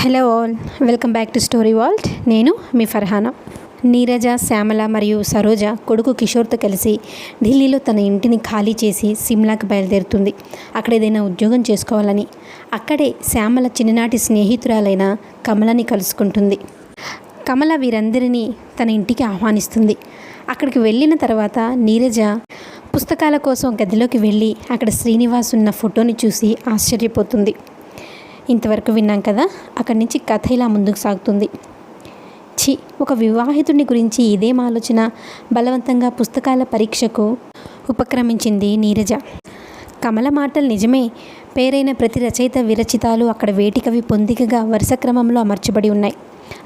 Hello all, welcome back to story Walt. నేను మీ ఫర్హానా. నీరజ, శ్యామల మరియు సరోజ కొడుకు కిషోర్తో కలిసి ఢిల్లీలో తన ఇంటిని ఖాళీ చేసి సిమ్లాకి బయలుదేరుతుంది. అక్కడ ఏదైనా ఉద్యోగం చేసుకోవాలని. అక్కడే శ్యామల చిన్ననాటి స్నేహితురాలైన కమలని కలుసుకుంటుంది. కమల వీరందరినీ తన ఇంటికి ఆహ్వానిస్తుంది. అక్కడికి వెళ్ళిన తర్వాత నీరజ పుస్తకాల కోసం గదిలోకి వెళ్ళి అక్కడ శ్రీనివాస్ ఉన్న ఫోటోని చూసి ఆశ్చర్యపోతుంది. ఇంతవరకు విన్నాం కదా, అక్కడి నుంచి కథ ఇలా ముందుకు సాగుతుంది. ఒక వివాహితుడి గురించి ఇదేం ఆలోచన? బలవంతంగా పుస్తకాల పరీక్షకు ఉపక్రమించింది నీరజ. కమల మాటలు నిజమే. పేరైన ప్రతి రచయిత విరచితాలు అక్కడ వేటికవి పొందికగా వరుస క్రమంలో అమర్చబడి ఉన్నాయి.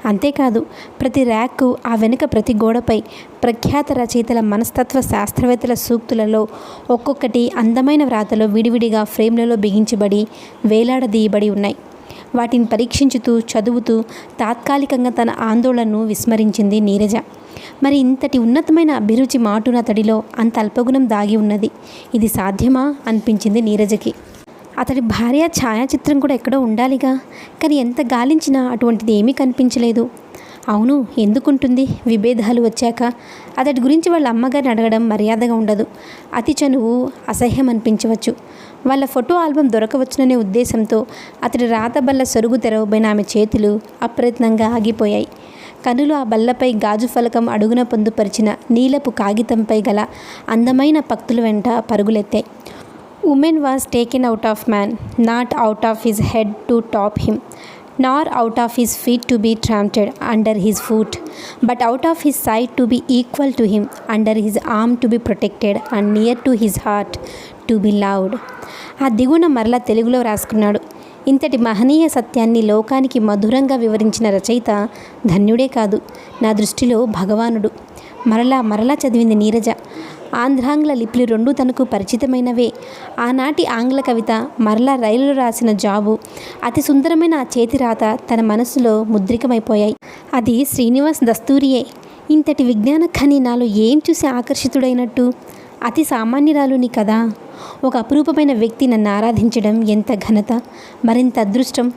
అంతేకాదు, ప్రతి ర్యాకు, ఆ వెనుక ప్రతి గోడపై ప్రఖ్యాత రచయితల మనస్తత్వ శాస్త్రవేత్తల సూక్తులలో ఒక్కొక్కటి అందమైన వ్రాతలో విడివిడిగా ఫ్రేమ్లలో బిగించబడి వేలాడదీయబడి ఉన్నాయి. వాటిని పరీక్షించుతూ చదువుతూ తాత్కాలికంగా తన ఆందోళనను విస్మరించింది నీరజ. మరి ఇంతటి ఉన్నతమైన అభిరుచి మాటున తడిలో అంత అల్పగుణం దాగి ఉన్నది. ఇది సాధ్యమా అనిపించింది నీరజకి. అతడి భార్య ఛాయాచిత్రం కూడా ఎక్కడో ఉండాలిగా, కానీ ఎంత గాలించినా అటువంటిది ఏమీ కనిపించలేదు. అవును, ఎందుకుంటుంది? విభేదాలు వచ్చాక అతడి గురించి వాళ్ళ అమ్మగారిని అడగడం మర్యాదగా ఉండదు. అతి చనువు అసహ్యం అనిపించవచ్చు. వాళ్ళ ఫోటో ఆల్బమ్ దొరకవచ్చుననే ఉద్దేశంతో అతడి రాతబల్ల సొరుగు తెరవబోయిన ఆమె చేతులు అప్రయత్నంగా ఆగిపోయాయి. కనులు ఆ బల్లపై గాజు ఫలకం అడుగున పొందుపరిచిన నీలపు కాగితంపై గల అందమైన పక్తుల వెంట పరుగులెత్తాయి. Woman was taken out of man, not out of his head to top him, nor out of his feet to be trampled under his foot, but out of his side to be equal to him, under his arm to be protected, and near to his heart to be loved. ఆ దిగున మరలా తెలుగులో రాసుకున్నాడు. ఇంతటి మహనీయ సత్యాన్ని లోకానికి మధురంగా వివరించిన రచయిత ధన్యుడే కాదు, నా దృష్టిలో భగవానుడు. మరలా చదివింది నీరజ. ఆంధ్రాంగ్ల లిపిలు రెండూ తనకు పరిచితమైనవే. ఆనాటి ఆంగ్ల కవిత, మరలా రైలులో రాసిన జాబు, అతి సుందరమైన ఆ చేతి రాత తన మనసులో ముద్రికమైపోయాయి. అది శ్రీనివాస్ దస్తూరియే. ఇంతటి విజ్ఞాన ఖని నాలో ఏం చూసి ఆకర్షితుడైనట్టు? అతి సామాన్యురాలుని కదా. ఒక అపురూపమైన వ్యక్తి నన్ను ఆరాధించడం ఎంత ఘనత, మరింత అదృష్టం.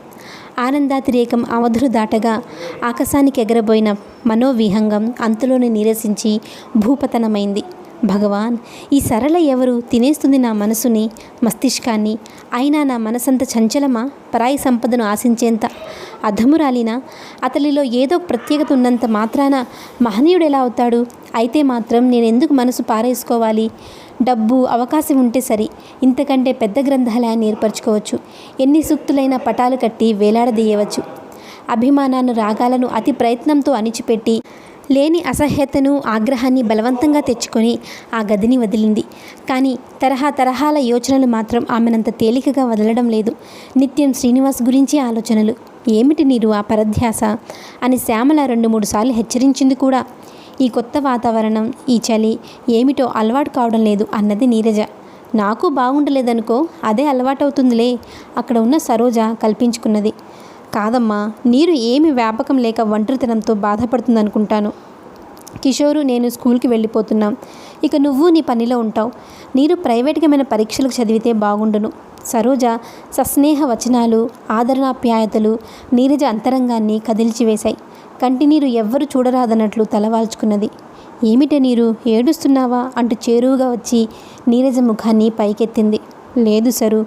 ఆనందాతిరేకం అవధులు దాటగా ఆకాశానికి ఎగరబోయిన మనోవిహంగం అంతులోనే నీరసించి భూపతనమైంది. భగవాన్, ఈ సరళ ఎవరు? తినేస్తుంది నా మనసుని, మస్తిష్కాన్ని. అయినా నా మనసంత చంచలమా? పరాయి సంపదను ఆశించేంత అధమురాలినా? అతనిలో ఏదో ప్రత్యేకత ఉన్నంత మాత్రాన మహనీయుడు ఎలా అవుతాడు? అయితే మాత్రం నేనెందుకు మనసు పారేసుకోవాలి? డబ్బు, అవకాశం ఉంటే సరి. ఇంతకంటే పెద్ద గ్రంథాలయాన్ని ఏర్పరచుకోవచ్చు. ఎన్ని సూక్తులైన పటాలు కట్టి వేలాడదీయవచ్చు. అభిమానాన్ని, రాగాలను అతి ప్రయత్నంతో అణిచిపెట్టి లేని అసహ్యతను, ఆగ్రహాన్ని బలవంతంగా తెచ్చుకొని ఆ గదిని వదిలింది. కానీ తరహాల యోచనలు మాత్రం ఆమెనంత తేలికగా వదలడం లేదు. నిత్యం శ్రీనివాస్ గురించి ఆలోచనలు. ఏమిటి నీరు ఆ పరధ్యాస అని శ్యామల 2-3 సార్లు హెచ్చరించింది కూడా. ఈ కొత్త వాతావరణం, ఈ చలి ఏమిటో అలవాటు కావడం లేదు అన్నది నీరజ. నాకు బాగుండలేదనుకో, అదే అలవాటవుతుందిలే అక్కడ ఉన్న సరోజ కల్పించుకున్నది. కాదమ్మా, నీరు ఏమి వ్యాపకం లేక ఒంటరితనంతో బాధపడుతుందనుకుంటాను. కిషోరు, నేను స్కూల్కి వెళ్ళిపోతున్నాం. ఇక నువ్వు నీ పనిలో ఉంటావు. నీరు ప్రైవేట్గా పరీక్షలకు చదివితే బాగుండును. సరోజ సస్నేహ వచనాలు, ఆదరణాప్యాయతలు నీరజ అంతరంగాన్ని కదిల్చివేశాయి. కంటినీరు ఎవ్వరు చూడరాదన్నట్లు తలవాల్చుకున్నది. ఏమిటే నీరు, ఏడుస్తున్నావా అంటూ చేరువుగా వచ్చి నీరజ ముఖాన్ని పైకెత్తింది. లేదు సరు,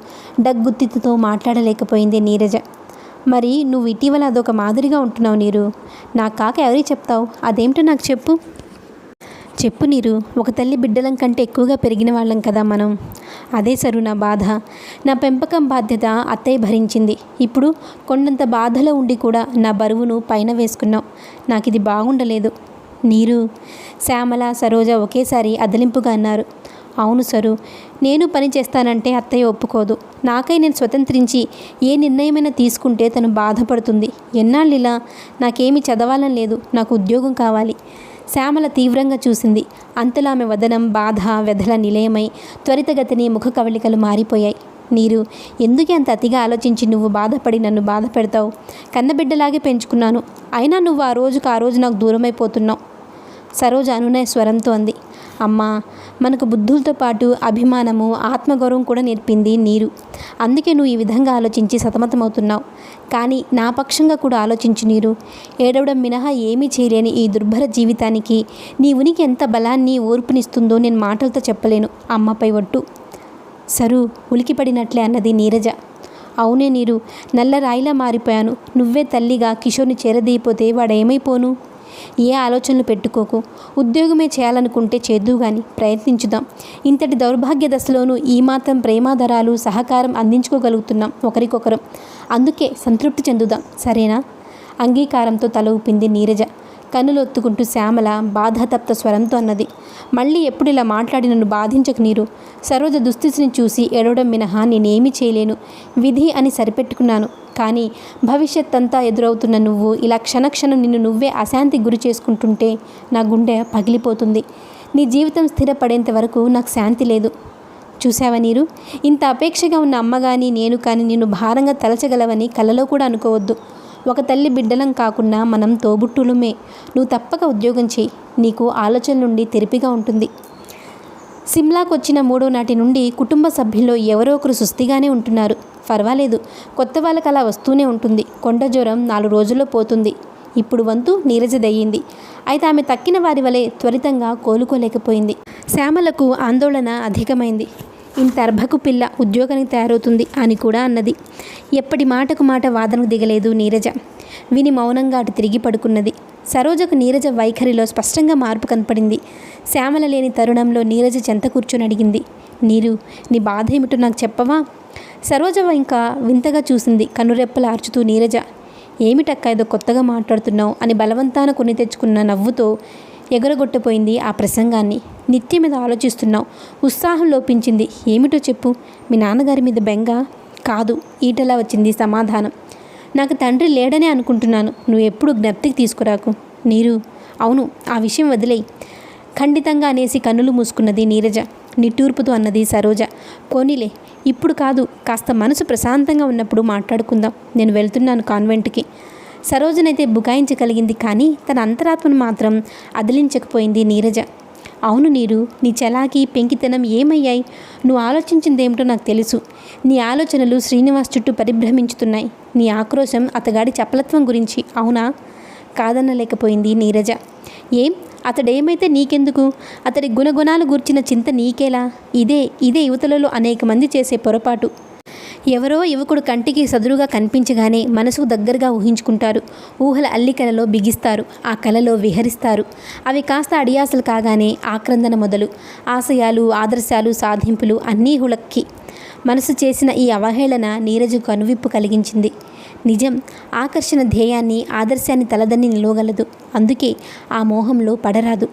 డగ్గుత్తితో మాట్లాడలేకపోయింది నీరజ. మరి నువ్వు ఇటీవల అదొక మాదిరిగా ఉంటున్నావు నీరు. నా కాక ఎవరికి చెప్తావు? అదేమిటో నాకు చెప్పు. చెప్పు నీరు. ఒక తల్లి బిడ్డలం కంటే ఎక్కువగా పెరిగిన వాళ్ళం కదా మనం. అదే సరు నా బాధ. నా పెంపకం బాధ్యత అత్తయ్య భరించింది. ఇప్పుడు కొండంత బాధలో ఉండి కూడా నా బరువును పైన వేసుకున్నావు. నాకు ఇది బాగుండలేదు నీరు. శ్యామల, సరోజ ఒకేసారి అదలింపుగా అన్నారు. అవును సరు, నేను పని చేస్తానంటే అత్తయ్య ఒప్పుకోదు. నాకై నేను స్వతంత్రించి ఏ నిర్ణయమైనా తీసుకుంటే తను బాధపడుతుంది. ఎన్నాళ్ళిలా? నాకేమీ చదవాలని లేదు, నాకు ఉద్యోగం కావాలి. శ్యామల తీవ్రంగా చూసింది. అంతలో ఆమె వదనం బాధ, వ్యధల నిలయమై త్వరితగతిని ముఖ కవళికలు మారిపోయాయి. నీరు, ఎందుకే అంత అతిగా ఆలోచించి నువ్వు బాధపడి నన్ను బాధ పెడతావు? కన్నబిడ్డలాగే పెంచుకున్నాను. అయినా నువ్వు ఆ రోజు నాకు దూరమైపోతున్నావు. సరోజ అనునయ స్వరంతో అంది. అమ్మా, మనకు బుద్ధులతో పాటు అభిమానము, ఆత్మగౌరవం కూడా నేర్పింది నీరు. అందుకే నువ్వు ఈ విధంగా ఆలోచించి సతమతమవుతున్నావు. కానీ నా పక్షంగా కూడా ఆలోచించు నీరు. ఏడవడం మినహా ఏమీ చేయలేని ఈ దుర్భర జీవితానికి నీ ఉనికి ఎంత బలాన్ని, ఓర్పునిస్తుందో నేను మాటలతో చెప్పలేను. అమ్మపై ఒట్టు. సరు ఉలికిపడినట్లే అన్నది నీరజ. అవునే నీరు, నల్ల రాయిలా మారిపోయాను. నువ్వే తల్లిగా కిషోర్ని చేరదీయపోతే వాడేమైపోను? ఏ ఆలోచనలు పెట్టుకోకు. ఉద్యోగమే చేయాలనుకుంటే చేద్దు గాని, ప్రయత్నించుదాం. ఇంతటి దౌర్భాగ్య దశలోనూ ఈ మాత్రం ప్రేమాధరాలు, సహకారం అందించుకోగలుగుతున్నాం ఒకరికొకరం. అందుకే సంతృప్తి చెందుదాం, సరేనా? అంగీకారంతో తల ఊపింది నీరజ. కన్నులు ఒత్తుకుంటూ శ్యామల బాధాతప్త స్వరంతో అన్నది. మళ్ళీ ఎప్పుడు ఇలా మాట్లాడి నన్ను బాధించకు నీరు. సరోజ దుస్థితిని చూసి ఏడవడం మినహా నేనేమీ చేయలేను. విధి అని సరిపెట్టుకున్నాను. కానీ భవిష్యత్ అంతా ఎదురవుతున్న నువ్వు ఇలా క్షణక్షణం నిన్ను నువ్వే అశాంతికి గురి చేసుకుంటుంటే నా గుండె పగిలిపోతుంది. నీ జీవితం స్థిరపడేంత వరకు నాకు శాంతి లేదు. చూసావా నీరు, ఇంత అపేక్షగా ఉన్న అమ్మ కానీ నేను కానీ నిన్ను భారంగా తలచగలవని కలలో కూడా అనుకోవద్దు. ఒక తల్లి బిడ్డలం కాకుండా మనం తోబుట్టులమే. నువ్వు తప్పక ఉద్యోగం చేయి. నీకు ఆలోచన నుండి తెరిపిగా ఉంటుంది. సిమ్లాకు వచ్చిన 3వ నాటి నుండి కుటుంబ సభ్యుల్లో ఎవరో ఒకరు సుస్థిగానే ఉంటున్నారు. పర్వాలేదు, కొత్త వాళ్ళకి అలా వస్తూనే ఉంటుంది. కొండ జ్వరం 4 రోజుల్లో పోతుంది. ఇప్పుడు వంతు నీరజదయ్యింది. అయితే ఆమె తక్కిన వారి వలె త్వరితంగా కోలుకోలేకపోయింది. శ్యామలకు ఆందోళన అధికమైంది. ఇంత అర్భకు పిల్ల ఉద్యోగానికి తయారవుతుంది అని కూడా అన్నది. ఎప్పటి మాటకు మాట వాదనకు దిగలేదు నీరజ. విని మౌనంగా అటు తిరిగి పడుకున్నది. సరోజకు నీరజ వైఖరిలో స్పష్టంగా మార్పు కనపడింది. శ్యామల లేని తరుణంలో నీరజ చెంత కూర్చొని అడిగింది, నీరు, నీ బాధ ఏమిటో నాకు చెప్పవా? సరోజ ఇంకా వింతగా చూసింది. కనురెప్పలు ఆర్చుతూ నీరజ, ఏమిటక్క ఏదో కొత్తగా మాట్లాడుతున్నావు అని బలవంతాన కొని తెచ్చుకున్న నవ్వుతో ఎగరగొట్టపోయింది ఆ ప్రసంగాన్ని. నిత్యం మీద ఆలోచిస్తున్నావు. ఉత్సాహం లోపించింది. ఏమిటో చెప్పు. మీ నాన్నగారి మీద బెంగ? కాదు, ఈటలా వచ్చింది సమాధానం. నాకు తండ్రి లేడనే అనుకుంటున్నాను. నువ్వు ఎప్పుడు జ్ఞప్తికి తీసుకురాకు. నీరు, అవును, ఆ విషయం వదిలేయి. ఖండితంగా అనేసి కన్నులు మూసుకున్నది నీరజ. నిట్టూర్పుతో అన్నది సరోజ. పోనీలే, ఇప్పుడు కాదు, కాస్త మనసు ప్రశాంతంగా ఉన్నప్పుడు మాట్లాడుకుందాం. నేను వెళ్తున్నాను కాన్వెంట్కి. సరోజనైతే బుకాయించగలిగింది, కానీ తన అంతరాత్మను మాత్రం అదిలించకపోయింది నీరజ. అవును నీరు, నీ చలాకి పెంకితనం ఏమయ్యాయి? నువ్వు ఆలోచించిందేమిటో నాకు తెలుసు. నీ ఆలోచనలు శ్రీనివాస్ చుట్టూ పరిభ్రమించుతున్నాయి. నీ ఆక్రోశం అతగాడి చపలత్వం గురించి, అవునా? కాదనలేకపోయింది నీరజ. ఏం, అతడేమైతే నీకెందుకు? అతడి గుణగుణాలు గూర్చిన చింత నీకేలా? ఇదే యువతలలో అనేక మంది చేసే పొరపాటు. ఎవరో యువకుడు కంటికి సదురుగా కనిపించగానే మనసుకు దగ్గరగా ఊహించుకుంటారు. ఊహల అల్లికలలో బిగిస్తారు. ఆ కలలో విహరిస్తారు. అవి కాస్త అడియాసలు కాగానే ఆక్రందన మొదలు. ఆశయాలు, ఆదర్శాలు, సాధింపులు అన్నీ హుళక్కి. మనసు చేసిన ఈ అవహేళన నీరజకు కనువిప్పు కలిగించింది. నిజం, ఆకర్షణ ధ్యేయాన్ని, ఆదర్శాన్ని తలదన్ని నిలవగలదు. అందుకే ఆ మోహంలో పడరాదు.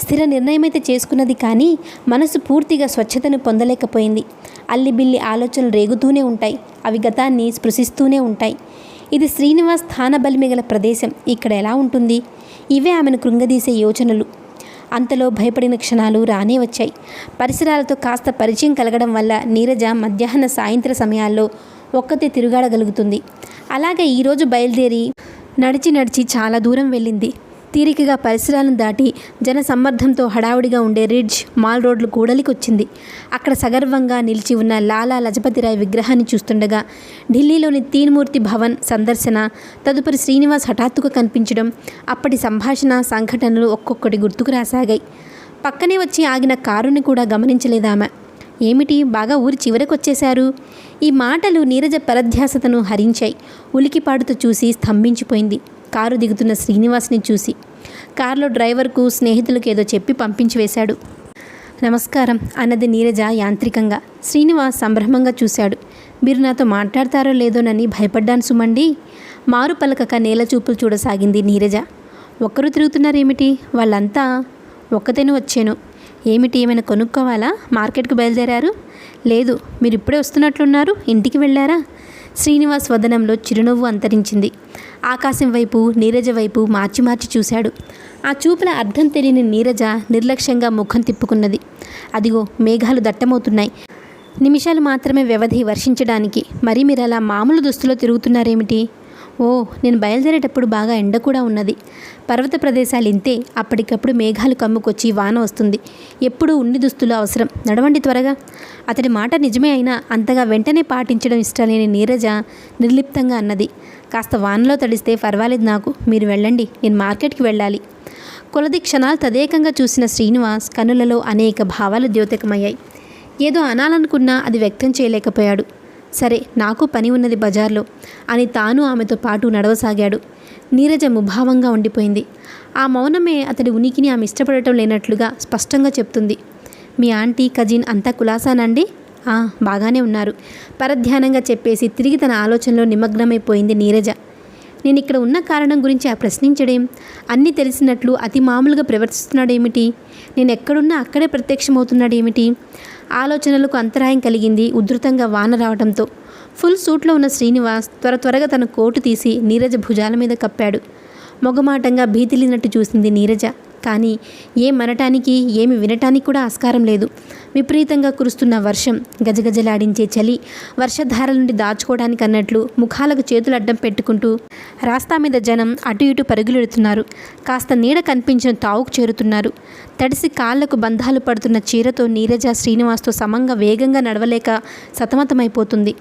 స్థిర నిర్ణయమైతే చేసుకున్నది, కానీ మనసు పూర్తిగా స్వచ్ఛతను పొందలేకపోయింది. అల్లిబిల్లి ఆలోచనలు రేగుతూనే ఉంటాయి. అవి గతాన్ని స్పృశిస్తూనే ఉంటాయి. ఇది శ్రీనివాస్ స్థానబలిమిగల ప్రదేశం. ఇక్కడ ఎలా ఉంటుంది? ఇవే ఆమెను కృంగదీసే యోచనలు. అంతలో భయపడిన క్షణాలు రానే వచ్చాయి. పరిసరాలతో కాస్త పరిచయం కలగడం వల్ల నీరజ మధ్యాహ్న సాయంత్ర సమయాల్లో ఒక్కతే తిరుగాడగలుగుతుంది. అలాగే ఈరోజు బయలుదేరి నడిచి చాలా దూరం వెళ్ళింది. తీరికగా పరిసరాలను దాటి జన సమ్మర్దంతో హడావుడిగా ఉండే రిడ్జ్ మాల్ రోడ్లు కూడలికి వచ్చింది. అక్కడ సగర్వంగా నిలిచి ఉన్న లాలా లజపతిరాయ్ విగ్రహాన్ని చూస్తుండగా ఢిల్లీలోని తీన్మూర్తి భవన్ సందర్శన, తదుపరి శ్రీనివాస్ హఠాత్తుగా కనిపించడం, అప్పటి సంభాషణ, సంఘటనలు ఒక్కొక్కటి గుర్తుకు రాసాగాయి. పక్కనే వచ్చి ఆగిన కారుని కూడా గమనించలేదామె. ఏమిటి, బాగా ఊరి చివరకొచ్చేశారు? ఈ మాటలు నీరజ పరధ్యాసతను హరించాయి. ఉలికిపాటుతో చూసి స్తంభించిపోయింది. కారు దిగుతున్న శ్రీనివాస్ని చూసి. కారులో డ్రైవర్కు, స్నేహితులకు ఏదో చెప్పి పంపించి వేశాడు. నమస్కారం అన్నది నీరజ యాంత్రికంగా. శ్రీనివాస్ సంభ్రమంగా చూశాడు. మీరు నాతో మాట్లాడతారో లేదోనని భయపడ్డాను సుమండి. మారు పలకక నేల చూపులు చూడసాగింది నీరజ. ఒక్కరు తిరుగుతున్నారేమిటి? వాళ్ళంతా ఒక్కతేను వచ్చాను. ఏమిటి, ఏమైనా కొనుక్కోవాలా? మార్కెట్కు బయలుదేరారు? లేదు, మీరు ఇప్పుడే వస్తున్నట్లున్నారు. ఇంటికి వెళ్ళారా? శ్రీనివాస్ వదనంలో చిరునవ్వు అంతరించింది. ఆకాశం వైపు, నీరజ వైపు మార్చి చూశాడు. ఆ చూపుల అర్థం తెలియని నీరజ నిర్లక్ష్యంగా ముఖం తిప్పుకున్నది. అదిగో మేఘాలు దట్టమవుతున్నాయి. నిమిషాలు మాత్రమే వ్యవధి వర్షించడానికి. మరి మీరు అలా మామూలు దుస్తులో తిరుగుతున్నారేమిటి? ఓ, నేను బయలుదేరేటప్పుడు బాగా ఎండ కూడా ఉన్నది. పర్వత ప్రదేశాలు ఇంతే, అప్పటికప్పుడు మేఘాలు కమ్ముకొచ్చి వాన వస్తుంది. ఎప్పుడూ ఉన్ని దుస్తులు అవసరం, నడవండి త్వరగా. అతడి మాట నిజమే అయినా అంతగా వెంటనే పాటించడం ఇష్టం లేని నీరజ నిర్లిప్తంగా అన్నది. కాస్త వానలో తడిస్తే పర్వాలేదు నాకు, మీరు వెళ్ళండి, నేను మార్కెట్కి వెళ్ళాలి. కొలది క్షణాలు తదేకంగా చూసిన శ్రీనివాస్ కన్నులలో అనేక భావాలు ద్యోతకమయ్యాయి. ఏదో అనాలనుకున్నా అది వ్యక్తం చేయలేకపోయాడు. సరే, నాకు పని ఉన్నది బజార్లో అని తాను ఆమెతో పాటు నడవసాగాడు. నీరజ ముభావంగా ఉండిపోయింది. ఆ మౌనమే అతడి ఉనికిని ఆమె ఇష్టపడటం లేనట్లుగా స్పష్టంగా చెప్తుంది. మీ ఆంటీ కజిన్ అంతా కులాసానండి? బాగానే ఉన్నారు, పరధ్యానంగా చెప్పేసి తిరిగి తన ఆలోచనలో నిమగ్నమైపోయింది నీరజ. నేను ఇక్కడ ఉన్న కారణం గురించి ప్రశ్నించడేం? అన్నీ తెలిసినట్లు అతి మామూలుగా ప్రవర్తిస్తున్నాడేమిటి? నేను ఎక్కడున్నా అక్కడే ప్రత్యక్షమవుతున్నాడేమిటి? ఆలోచనలకు అంతరాయం కలిగింది ఉధృతంగా వాన రావడంతో. ఫుల్ సూట్లో ఉన్న శ్రీనివాస్ త్వరగా తన కోటు తీసి నీరజ భుజాల మీద కప్పాడు. మొగమాటంగా భీతిలినట్టు చూసింది నీరజ. కానీ ఏం అనటానికి ఏమి వినటానికి కూడా ఆస్కారం లేదు. విపరీతంగా కురుస్తున్న వర్షం, గజగజలాడించే చలి, వర్షధారల నుండి దాచుకోవడానికి అన్నట్లు ముఖాలకు చేతులు అడ్డం పెట్టుకుంటూ రాస్తా మీద జనం అటు ఇటు పరుగులెడుతున్నారు. కాస్త నీడ కనిపించిన తావుకు చేరుతున్నారు. తడిసి కాళ్లకు బంధాలు పడుతున్న చీరతో నీరజ శ్రీనివాస్తో సమంగా వేగంగా నడవలేక సతమతమైపోతుంది.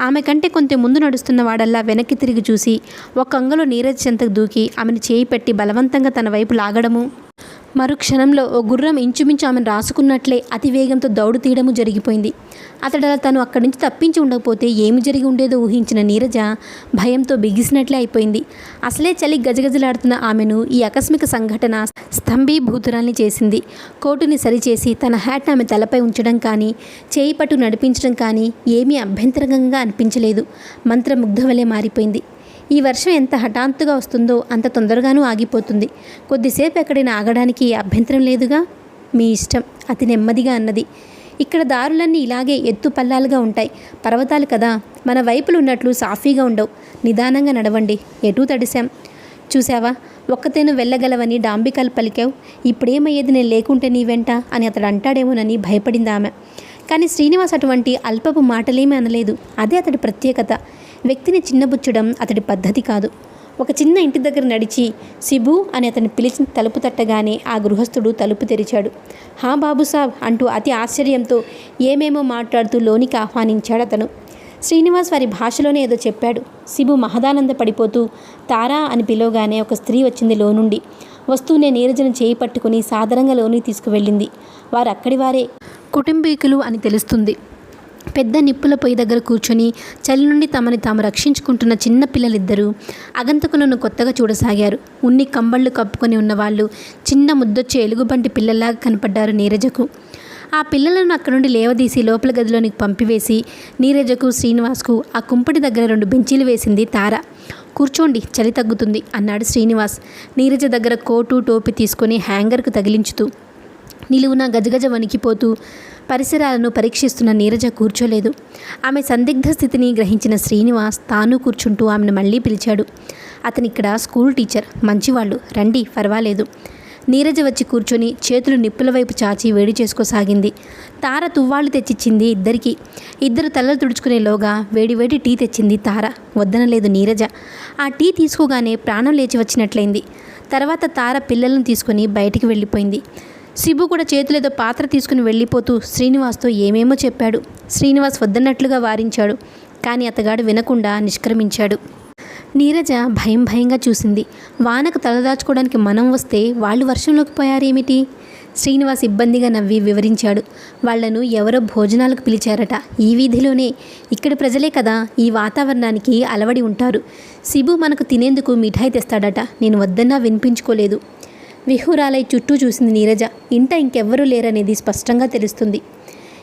ఆమె కంటే కొంత ముందు నడుస్తున్న వాడల్లా వెనక్కి తిరిగి చూసి ఒక అంగలో నీరజ చెంతకు దూకి ఆమెను చేయి పెట్టి బలవంతంగా తన వైపు లాగడము, మరుక్షణంలో ఓ గుర్రం ఇంచుమించు ఆమెను రాసుకున్నట్లే అతివేగంతో దౌడు తీయడము జరిగిపోయింది. అతడలా తను అక్కడి నుంచి తప్పించి ఉండకపోతే ఏమి జరిగి ఉండేదో ఊహించిన నీరజ భయంతో బిగిసినట్లే అయిపోయింది. అసలే చలి గజగజలాడుతున్న ఆమెను ఈ ఆకస్మిక సంఘటన స్తంభీభూతురాల్ని చేసింది. కోటుని సరిచేసి తన హ్యాట్ ఆమె తలపై ఉంచడం కానీ, చేయి పట్టు నడిపించడం కానీ ఏమీ అభ్యంతరంగా అనిపించలేదు. మంత్రముగ్ధవలే మారిపోయింది. ఈ వర్షం ఎంత హఠాత్తుగా వస్తుందో అంత తొందరగానూ ఆగిపోతుంది. కొద్దిసేపు ఎక్కడైనా ఆగడానికి అభ్యంతరం లేదుగా. మీ ఇష్టం, అతి నెమ్మదిగా అన్నది. ఇక్కడ దారులన్నీ ఇలాగే ఎత్తు పల్లాలుగా ఉంటాయి. పర్వతాలు కదా, మన వైపులు ఉన్నట్లు సాఫీగా ఉండవు. నిదానంగా నడవండి. ఎటూ తడిశాం. చూసావా, ఒక్కతేను వెళ్ళగలవని డాంబికాలు పలికావు. ఇప్పుడేమయ్యేది నేను లేకుంటే నీ వెంట అని అతడు అంటాడేమోనని భయపడింది ఆమె. కానీ శ్రీనివాస్ అటువంటి అల్పపు మాటలేమీ అనలేదు. అదే అతడి ప్రత్యేకత. వ్యక్తిని చిన్నబుచ్చడం అతడి పద్ధతి కాదు. ఒక చిన్న ఇంటి దగ్గర నడిచి సిబు అని అతన్ని పిలిచి తలుపు తట్టగానే ఆ గృహస్థుడు తలుపు తెరిచాడు. హా బాబు సాబ్ అంటూ అతి ఆశ్చర్యంతో ఏమేమో మాట్లాడుతూ లోనికి ఆహ్వానించాడు అతను. శ్రీనివాస్ వారి భాషలోనే ఏదో చెప్పాడు. సిబు మహదానంద పడిపోతూ తారా అని పిలవగానే ఒక స్త్రీ వచ్చింది లోనుండి. వస్తూనే నీరజను చేయి పట్టుకుని సాదరంగా లోనికి తీసుకువెళ్ళింది. వారు అక్కడి వారే, కుటుంబీకులు అని తెలుస్తుంది. పెద్ద నిప్పుల పొయ్యి దగ్గర కూర్చొని చలి నుండి తమని తాము రక్షించుకుంటున్న చిన్న పిల్లలిద్దరూ అగంతకులను కొత్తగా చూడసాగారు. ఉన్ని కంబళ్ళు కప్పుకొని ఉన్నవాళ్ళు చిన్న ముద్దొచ్చే ఎలుగుబంటి పిల్లల్లాగా కనపడ్డారు నీరజకు. ఆ పిల్లలను అక్కడి నుండి లేవదీసి లోపల గదిలోనికి పంపివేసి నీరజకు, శ్రీనివాస్కు ఆ కుంపటి దగ్గర 2 బెంచీలు వేసింది తార. కూర్చోండి, చలి తగ్గుతుంది అన్నాడు శ్రీనివాస్ నీరజ దగ్గర కోటు టోపీ తీసుకొని హ్యాంగర్కు తగిలించుతూ. నిలువున గజగజ వణికిపోతూ పరిసరాలను పరీక్షిస్తున్న నీరజ కూర్చోలేదు. ఆమె సందిగ్ధ స్థితిని గ్రహించిన శ్రీనివాస్ తాను కూర్చుంటూ ఆమెను మళ్ళీ పిలిచాడు. అతనిక్కడ స్కూల్ టీచర్, మంచివాళ్ళు, రండి, పర్వాలేదు. నీరజ వచ్చి కూర్చొని చేతులు నిప్పుల వైపు చాచి వేడి చేసుకోసాగింది. తార తువ్వాళ్ళు తెచ్చిచ్చింది ఇద్దరికి. ఇద్దరు తలలు తుడుచుకునేలోగా వేడివేడి టీ తెచ్చింది తార. వద్దనలేదు నీరజ. ఆ టీ తీసుకోగానే ప్రాణం లేచి వచ్చినట్లయింది. తర్వాత తార పిల్లలను తీసుకొని బయటికి వెళ్ళిపోయింది. సిబు కూడా చేతులేదో పాత్ర తీసుకుని వెళ్ళిపోతూ శ్రీనివాస్తో ఏమేమో చెప్పాడు. శ్రీనివాస్ వద్దన్నట్లుగా వారించాడు. కానీ అతగాడు వినకుండా నిష్క్రమించాడు. నీరజ భయంగా చూసింది. వానకు తలదాచుకోవడానికి మనం వస్తే వాళ్ళు వర్షంలోకి పోయారేమిటి? శ్రీనివాస్ ఇబ్బందిగా నవ్వి వివరించాడు. వాళ్లను ఎవరో భోజనాలకు పిలిచారట. ఈ వీధిలోనే, ఇక్కడి ప్రజలే కదా, ఈ వాతావరణానికి అలవడి ఉంటారు. సిబు మనకు తినేందుకు మిఠాయి తెస్తాడట. నేను వద్దన్నా వినిపించుకోలేదు. విహురాలై చుట్టూ చూసింది నీరజ. ఇంట ఇంకెవ్వరూ లేరనేది స్పష్టంగా తెలుస్తుంది.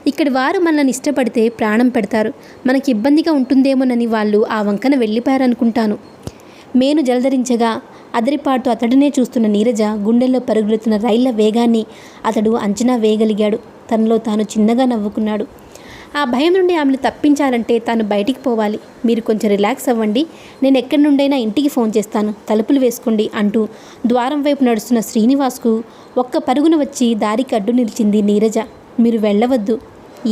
ఇక్కడి వారు మనల్ని ఇష్టపడితే ప్రాణం పెడతారు. మనకి ఇబ్బందిగా ఉంటుందేమోనని వాళ్ళు ఆ వంకన వెళ్ళిపోయారనుకుంటాను. మేను జలధరించగా అదరిపాటు అతడినే చూస్తున్న నీరజ గుండెల్లో పరుగులుతున్న రైళ్ల వేగాన్ని అతడు అంచనా వేయగలిగాడు. తనలో తాను చిన్నగా నవ్వుకున్నాడు. ఆ భయం నుండి ఆమెను తప్పించాలంటే తాను బయటికి పోవాలి. మీరు కొంచెం రిలాక్స్ అవ్వండి, నేను ఎక్కడి నుండైనా ఇంటికి ఫోన్ చేస్తాను, తలుపులు వేసుకోండి అంటూ ద్వారం వైపు నడుస్తున్న శ్రీనివాస్కు ఒక్క పరుగున వచ్చి దారికి అడ్డు నిలిచింది నీరజ. మీరు వెళ్ళవద్దు.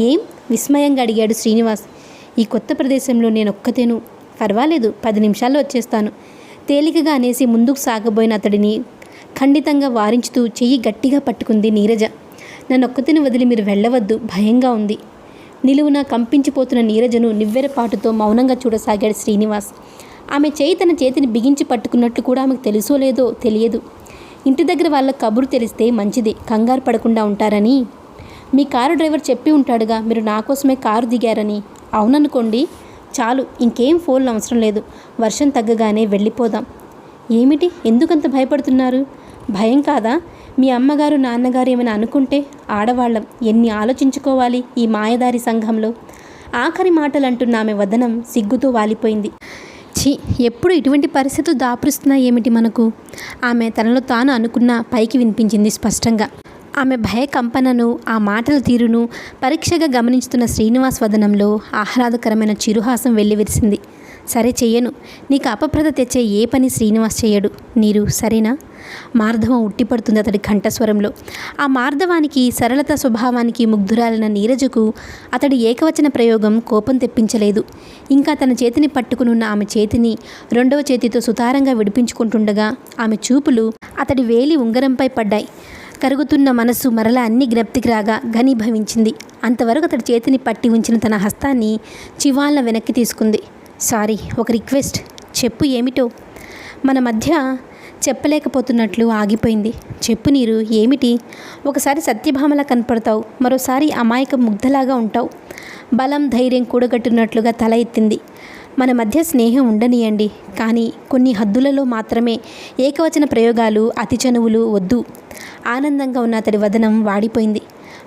ఏం? విస్మయంగా అడిగాడు శ్రీనివాస్. ఈ కొత్త ప్రదేశంలో నేనొక్కతేను. పర్వాలేదు, 10 నిమిషాల్లో వచ్చేస్తాను తేలికగా అనేసి ముందుకు సాగబోయిన అతడిని ఖండితంగా వారించుతూ చెయ్యి గట్టిగా పట్టుకుంది నీరజ. నన్నొక్కతిని వదిలి మీరు వెళ్ళవద్దు, భయంగా ఉంది. నిలువున కంపించిపోతున్న నీరజను నివ్వెరపాటుతో మౌనంగా చూడసాగాడు శ్రీనివాస్. ఆమె చేయి తన చేతిని బిగించి పట్టుకున్నట్లు కూడా ఆమెకు తెలుసో లేదో తెలియదు. ఇంటి దగ్గర వాళ్ళ కబురు తెలిస్తే మంచిది, కంగారు పడకుండా ఉంటారని. మీ కారు డ్రైవర్ చెప్పి ఉంటాడుగా మీరు నా కోసమే కారు దిగారని. అవుననుకోండి, చాలు, ఇంకేం ఫోన్లు అవసరం లేదు. వర్షం తగ్గగానే వెళ్ళిపోదాం. ఏమిటి, ఎందుకంత భయపడుతున్నారు? భయం కాదా? మీ అమ్మగారు నాన్నగారు ఏమైనా అనుకుంటే? ఆడవాళ్ళం ఎన్ని ఆలోచించుకోవాలి ఈ మాయదారి సంఘంలో. ఆఖరి మాటలు అంటున్న ఆమె వదనం సిగ్గుతో వాలిపోయింది. ఛీ, ఎప్పుడు ఇటువంటి పరిస్థితులు దాపురుస్తున్నా ఏమిటి మనకు? ఆమె తనలో తాను అనుకున్న పైకి వినిపించింది స్పష్టంగా. ఆమె భయకంపనను, ఆ మాటల తీరును పరీక్షగా గమనించుతున్న శ్రీనివాస్ వదనంలో ఆహ్లాదకరమైన చిరుహాసం వెల్లివిరిసింది. సరే, చెయ్యను. నీకు అపప్రద తెచ్చే ఏ పని శ్రీనివాస్ చెయ్యడు. నీరు సరేనా? మార్ధవం ఉట్టిపడుతుంది అతడి కంఠస్వరంలో. ఆ మార్ధవానికి, సరళత స్వభావానికి ముగ్ధురాలైన నీరజకు అతడి ఏకవచన ప్రయోగం కోపం తెప్పించలేదు. ఇంకా తన చేతిని పట్టుకునున్న ఆమె చేతిని రెండవ చేతితో సుతారంగా విడిపించుకుంటుండగా ఆమె చూపులు అతడి వేలి ఉంగరంపై పడ్డాయి. కరుగుతున్న మనసు మరలా అన్ని జ్ఞప్తికి రాగా ఘనీభవించింది. అంతవరకు అతడి చేతిని పట్టి ఉంచిన తన హస్తాన్ని చివాల్న వెనక్కి తీసుకుంది. సారీ, ఒక రిక్వెస్ట్. చెప్పు, ఏమిటో? మన మధ్య చెప్పలేకపోతున్నట్లు ఆగిపోయింది. చెప్పు నీరు, ఏమిటి? ఒకసారి సత్యభామలా కనపడతావు, మరోసారి అమాయక ముగ్ధలాగా ఉంటావు. బలం ధైర్యం కూడగట్టున్నట్లుగా తల ఎత్తింది. మన మధ్య స్నేహం ఉండనియండి, కానీ కొన్ని హద్దులలో మాత్రమే. ఏకవచన ప్రయోగాలు, అతి చనువులు వద్దు. ఆనందంగా ఉన్న అతడి వదనం వాడిపోయింది.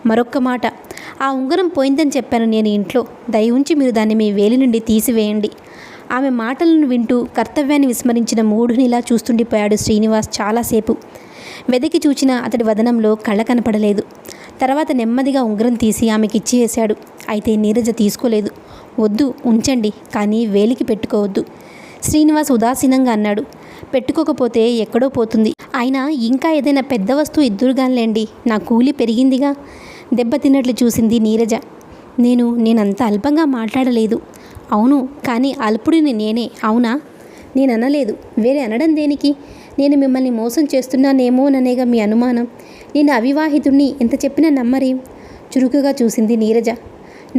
మరొక్క మాట, ఆ ఉంగరం పోయిందని చెప్పాను నేను ఇంట్లో. దయ ఉంచి మీరు దాన్ని మీ వేలి నుండి తీసివేయండి. ఆమె మాటలను వింటూ కర్తవ్యాన్ని విస్మరించిన మూఢునిలా చూస్తుండిపోయాడు శ్రీనివాస్ చాలాసేపు. వెదకి చూచిన అతడి వదనంలో కళ్ళ కనపడలేదు. తర్వాత నెమ్మదిగా ఉంగరం తీసి ఆమెకి ఇచ్చివేశాడు. అయితే నీరజ తీసుకోలేదు. వద్దు, ఉంచండి, కానీ వేలికి పెట్టుకోవద్దు. శ్రీనివాస్ ఉదాసీనంగా అన్నాడు. పెట్టుకోకపోతే ఎక్కడో పోతుంది. అయినా ఇంకా ఏదైనా పెద్ద వస్తువు ఇద్దురుగానిలేండి, నా కూలి పెరిగిందిగా. దెబ్బతిన్నట్లు చూసింది నీరజ. నేనంత అల్పంగా మాట్లాడలేదు. అవును, కానీ అల్పుడిని నేనే, అవునా? నేను అనలేదు. వేరే అనడం దేనికి? నేను మిమ్మల్ని మోసం చేస్తున్నానేమోననేగా మీ అనుమానం. నేను అవివాహితుణ్ణి ఎంత చెప్పినా నమ్మరేం? చురుకుగా చూసింది నీరజ.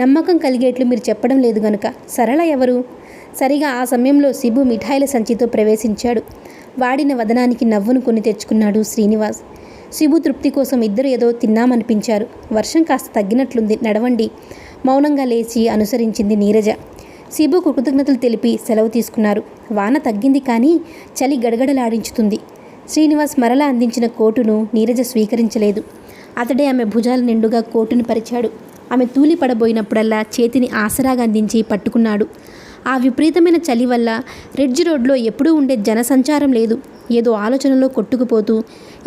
నమ్మకం కలిగేట్లు మీరు చెప్పడం లేదు గనుక. సరళ ఎవరు? సరిగా ఆ సమయంలో శిబు మిఠాయిల సంచితో ప్రవేశించాడు. వాడిన వదనానికి నవ్వును కొని తెచ్చుకున్నాడు శ్రీనివాస్. శిబు తృప్తి కోసం ఇద్దరు ఏదో తిన్నామనిపించారు. వర్షం కాస్త తగ్గినట్లుంది, నడవండి. మౌనంగా లేచి అనుసరించింది నీరజ. శిబుకు కృతజ్ఞతలు తెలిపి సెలవు తీసుకున్నారు. వాన తగ్గింది, కానీ చలి గడగడలాడించుతుంది. శ్రీనివాస్ మరలా అందించిన కోటును నీరజ స్వీకరించలేదు. అతడే ఆమె భుజాల నిండుగా కోటును పరిచాడు. ఆమె తూలి పడబోయినప్పుడల్లా చేతిని ఆసరాగా అందించి పట్టుకున్నాడు. ఆ విపరీతమైన చలి వల్ల రిడ్జ్ రోడ్లో ఎప్పుడూ ఉండే జనసంచారం లేదు. ఏదో ఆలోచనలో కొట్టుకుపోతూ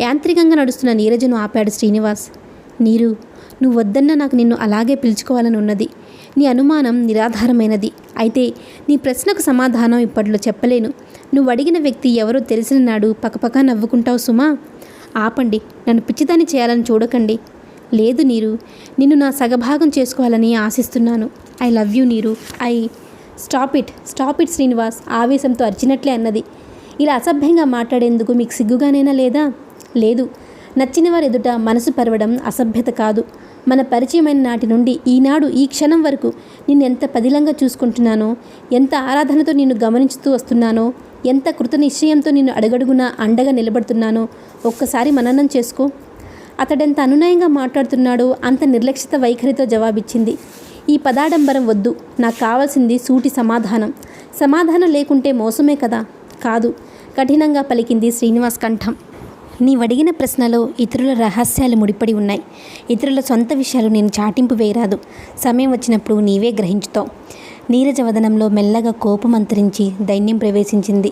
యాంత్రికంగా నడుస్తున్న నీరజను ఆపాడు శ్రీనివాస్. నీరు, నువ్వు వద్దన్నా నాకు నిన్ను అలాగే పిలుచుకోవాలని ఉన్నది. నీ అనుమానం నిరాధారమైనది. అయితే నీ ప్రశ్నకు సమాధానం ఇప్పట్లో చెప్పలేను. నువ్వు అడిగిన వ్యక్తి ఎవరో తెలిసిన నాడు పకపకా నవ్వుకుంటావు సుమా. ఆపండి, నన్ను పిచ్చిదాన్ని చేయాలని చూడకండి. లేదు నీరు, నిన్ను నా సగభాగం చేసుకోవాలని ఆశిస్తున్నాను. ఐ లవ్ యూ నీరు. స్టాప్ ఇట్ శ్రీనివాస్ ఆవేశంతో అరిచినట్లే అన్నది. ఇలా అసభ్యంగా మాట్లాడేందుకు మీకు సిగ్గుగానైనా లేదా? లేదు. నచ్చిన వారి ఎదుట మనసు పరవడం అసభ్యత కాదు. మన పరిచయమైన నాటి నుండి ఈనాడు ఈ క్షణం వరకు నిన్ను ఎంత పదిలంగా చూసుకుంటున్నానో, ఎంత ఆరాధనతో నిన్ను గమనించుతూ వస్తున్నానో, ఎంత కృత నిశ్చయంతో నిన్ను అడుగడుగునా అండగా నిలబడుతున్నానో ఒక్కసారి మననం చేసుకో. అతడెంత అనునయంగా మాట్లాడుతున్నాడో అంత నిర్లక్ష్యత వైఖరితో జవాబిచ్చింది. ఈ పదాడంబరం వద్దు. నాకు కావాల్సింది సూటి సమాధానం. సమాధానం లేకుంటే మోసమే కదా. కాదు, కఠినంగా పలికింది శ్రీనివాస్ కంఠం. నీవడిగిన ప్రశ్నలో ఇతరుల రహస్యాలు ముడిపడి ఉన్నాయి. ఇతరుల సొంత విషయాలు నేను చాటింపు వేయరాదు. సమయం వచ్చినప్పుడు నీవే గ్రహించుతావు. నీరజ వదనంలో మెల్లగా కోపం అంతరించి దైన్యం ప్రవేశించింది.